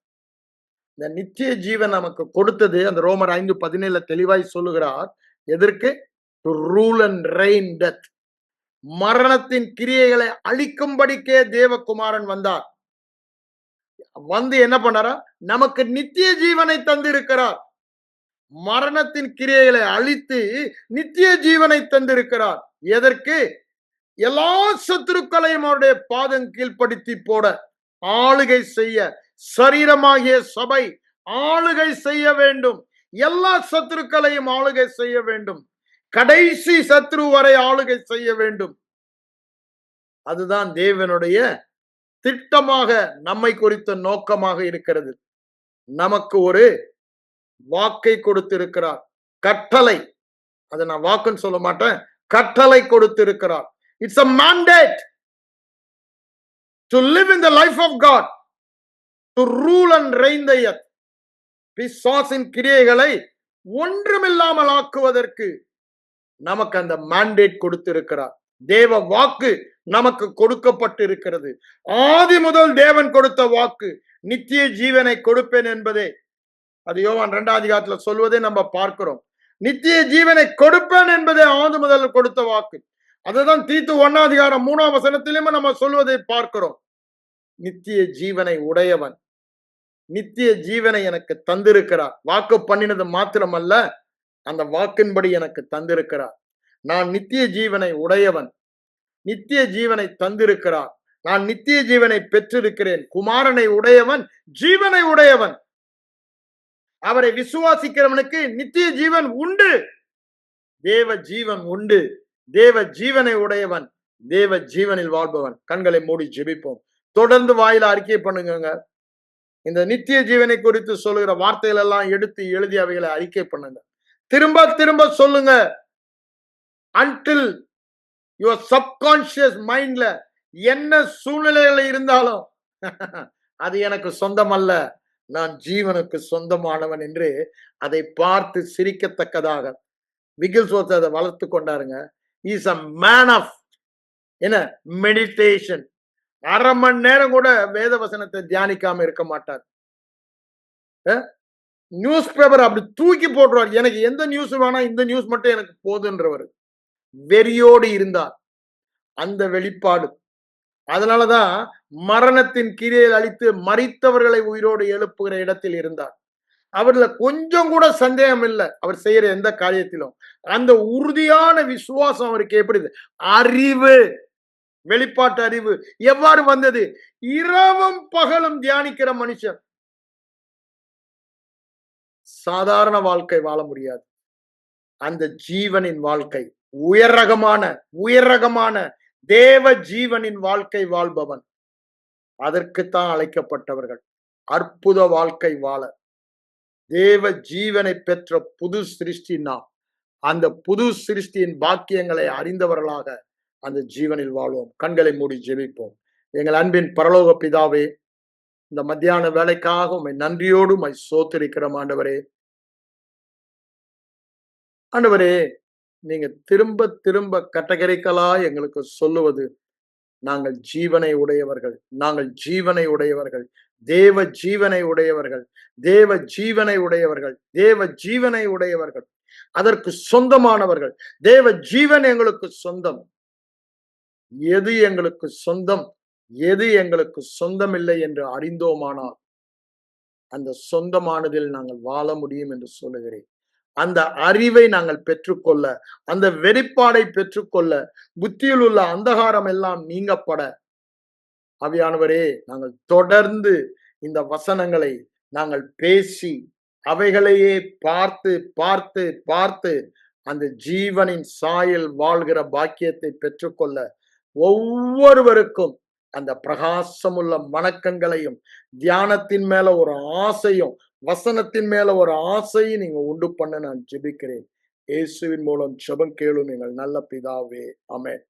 இந்த நித்திய ஜீவன் நமக்கு கொடுத்தது அந்த ரோமர் 5:17 தெளிவாய் சொல்லுகிறார். எதற்கு? to rule and reign death. மரணத்தின் கிரியைகளை அழிக்கும்படிக்கே தேவகுமாரன் வந்தார். வந்து என்ன பண்ணாரா? நமக்கு நித்திய ஜீவனை தந்திருக்கிறார். மரணத்தின் கிரியைகளை அழித்து நித்திய ஜீவனை தந்திருக்கிறார். எதற்கு? எல்லா சத்துருக்களையும் அவருடைய பாதம் கீழ்ப்படுத்தி போட, ஆளுகை செய்ய, சரீரமாகிய சபை ஆளுகை செய்ய வேண்டும். எல்லா சத்துருக்களையும் ஆளுகை செய்ய வேண்டும். கடைசி சத்ரு வரை ஆளுகை செய்ய வேண்டும். அதுதான் தேவனுடைய திட்டமாக நம்மை குறித்த நோக்கமாக இருக்கிறது. நமக்கு ஒரு வாக்கை கொடுத்திருக்கிறார், கட்டளை. அதை நான் வாக்குன்னு சொல்ல மாட்டேன், கட்டளை கொடுத்திருக்கிறார். It's a mandate to live in the life of God, to rule and reign the earth. பிசாசின் கிரியைகளை ஒன்றுமில்லாமல் ஆக்குவதற்கு நமக்கு அந்த mandate கொடுத்திருக்கிறார். தேவ வாக்கு நமக்கு கொடுக்கப்பட்டிருக்கிறது. ஆதி முதல் தேவன் கொடுத்த வாக்கு நித்திய ஜீவனை கொடுப்பேன் என்பதே. அது யோவான் 2ஆம் அதிகாரத்துல சொல்வதை நம்ம பார்க்கிறோம். நித்திய ஜீவனை கொடுப்பேன் என்பதே ஆதி முதல் கொடுத்த வாக்கு. அதுதான் தீத்து 1 அதிகாரம் 3 வசனத்திலுமே நம்ம சொல்வதை பார்க்கிறோம். நித்திய ஜீவனை உடையவன், நித்திய ஜீவனை எனக்கு தந்திருக்கிறார். வாக்கு பண்ணினது மாத்திரமல்ல, அந்த வாக்கின்படி எனக்கு தந்திருக்கிறார். நான் நித்திய ஜீவனை உடையவன், நித்திய ஜீவனை தந்திருக்கிறார். நான் நித்திய ஜீவனை பெற்றிருக்கிறேன். குமாரனை உடையவன் ஜீவனை உடையவன். அவரை விசுவாசிக்கிறவனுக்கு நித்திய ஜீவன் உண்டு. தேவ ஜீவன் உண்டு. தேவ ஜீவனை உடையவன், தேவ ஜீவனில் வாழ்பவன். கண்களை மூடி ஜெபிப்போம். தொடர்ந்து வாயில அறிக்கை பண்ணுங்க. இந்த நித்திய ஜீவனை குறித்து சொல்லுகிற வார்த்தைகள் எல்லாம் எடுத்து எழுதி அவைகளை அறிக்கை பண்ணுங்க. திரும்ப திரும்ப சொல்லுங்க. until your subconscious மைண்ட்ல என்ன சூழ்நிலைகள் இருந்தாலும் அது எனக்கு சொந்தம் அல்ல, நான் ஜீவனுக்கு சொந்தமானவன் என்று அதை பார்த்து சிரிக்கத்தக்கதாக விகில்ஸ்வர்த் அதை வளர்த்து கொண்டாருங்க. இஸ் அ மேன் ஆஃப் என்ன மெடிடேஷன். அரை மணி நேரம் கூட வேத வசனத்தை தியானிக்காம இருக்க மாட்டார். நியூஸ் பேப்பர் அப்படி தூக்கி போட்டுருவார். எனக்கு எந்த நியூஸ் வேணா, இந்த நியூஸ் மட்டும் எனக்கு போதுன்றவர் வெறியோடு இருந்தார். அந்த வெளிப்பாடு. அதனாலதான் மரணத்தின் கிரியையில் அழித்து மரித்தவர்களை உயிரோடு எழுப்புகிற இடத்தில் இருந்தார். அவர்ல கொஞ்சம் கூட சந்தேகம் இல்லை அவர் செய்யற எந்த காரியத்திலும். அந்த உறுதியான விசுவாசம் அவருக்கு எப்படி அறிவு, வெளிப்பாட்டு அறிவு எவ்வாறு வந்தது? இரவும் பகலும் தியானிக்கிற மனுஷன் சாதாரண வாழ்க்கை வாழ முடியாது. அந்த ஜீவனின் வாழ்க்கை உயரகமான தேவ ஜீவனின் வாழ்க்கை வாழ்பவன். அதற்குத்தான் அழைக்கப்பட்டவர்கள். அற்புத வாழ்க்கை வாழ தேவ ஜீவனை பெற்ற புது சிருஷ்டி நாம். அந்த புது சிருஷ்டியின் பாக்கியங்களை அறிந்தவர்களாக அந்த ஜீவனில் வாழ்வோம். கண்களை மூடி ஜெபிப்போம். எங்கள் அன்பின் பரலோக பிதாவே, இந்த மத்தியான வேலைக்காக உம்மை நன்றியோடு உம்மை ஸ்தோத்திரிக்கிறோம் ஆண்டவரே. ஆண்டவரே, நீங்க திரும்ப திரும்ப கட்டகரிக்கலா எங்களுக்கு சொல்லுவது, நாங்கள் ஜீவனை உடையவர்கள், நாங்கள் ஜீவனை உடையவர்கள், தேவ ஜீவனை உடையவர்கள், தேவ ஜீவனை உடையவர்கள், தேவ ஜீவனை உடையவர்கள், அதற்கு சொந்தமானவர்கள். தேவ ஜீவன் எங்களுக்கு சொந்தம். எது எங்களுக்கு சொந்தம், எது எங்களுக்கு சொந்தம் இல்லை என்று அறிந்தோமானால் அந்த சொந்தமானதில் நாங்கள் வாழ முடியும் என்று சொல்லுகிறேன். அந்த அறிவை நாங்கள் பெற்றுக்கொள்ள, அந்த வெளிப்பாடை பெற்றுக்கொள்ள, புத்தியில் உள்ள அந்தகாரம் எல்லாம் நீங்கப்பட, ஆவியானவரே, நாங்கள் தொடர்ந்து இந்த வசனங்களை நாங்கள் பேசி அவைகளையே பார்த்து பார்த்து பார்த்து அந்த ஜீவனின் சாயல் வாழ்கிற பாக்கியத்தை பெற்றுக்கொள்ள ஒவ்வொருவருக்கும் அந்த பிரகாசமுள்ள மணக்கங்களையும், தியானத்தின் மேல ஒரு ஆசையும், வசனத்தின் மேல ஒரு ஆசையும் நீங்க உண்டு பண்ண நான் ஜெபிக்கிறேன். இயேசுவின் மூலம் ஜெபம் கேளும் எங்கள் நல்ல பிதாவே. ஆமென்.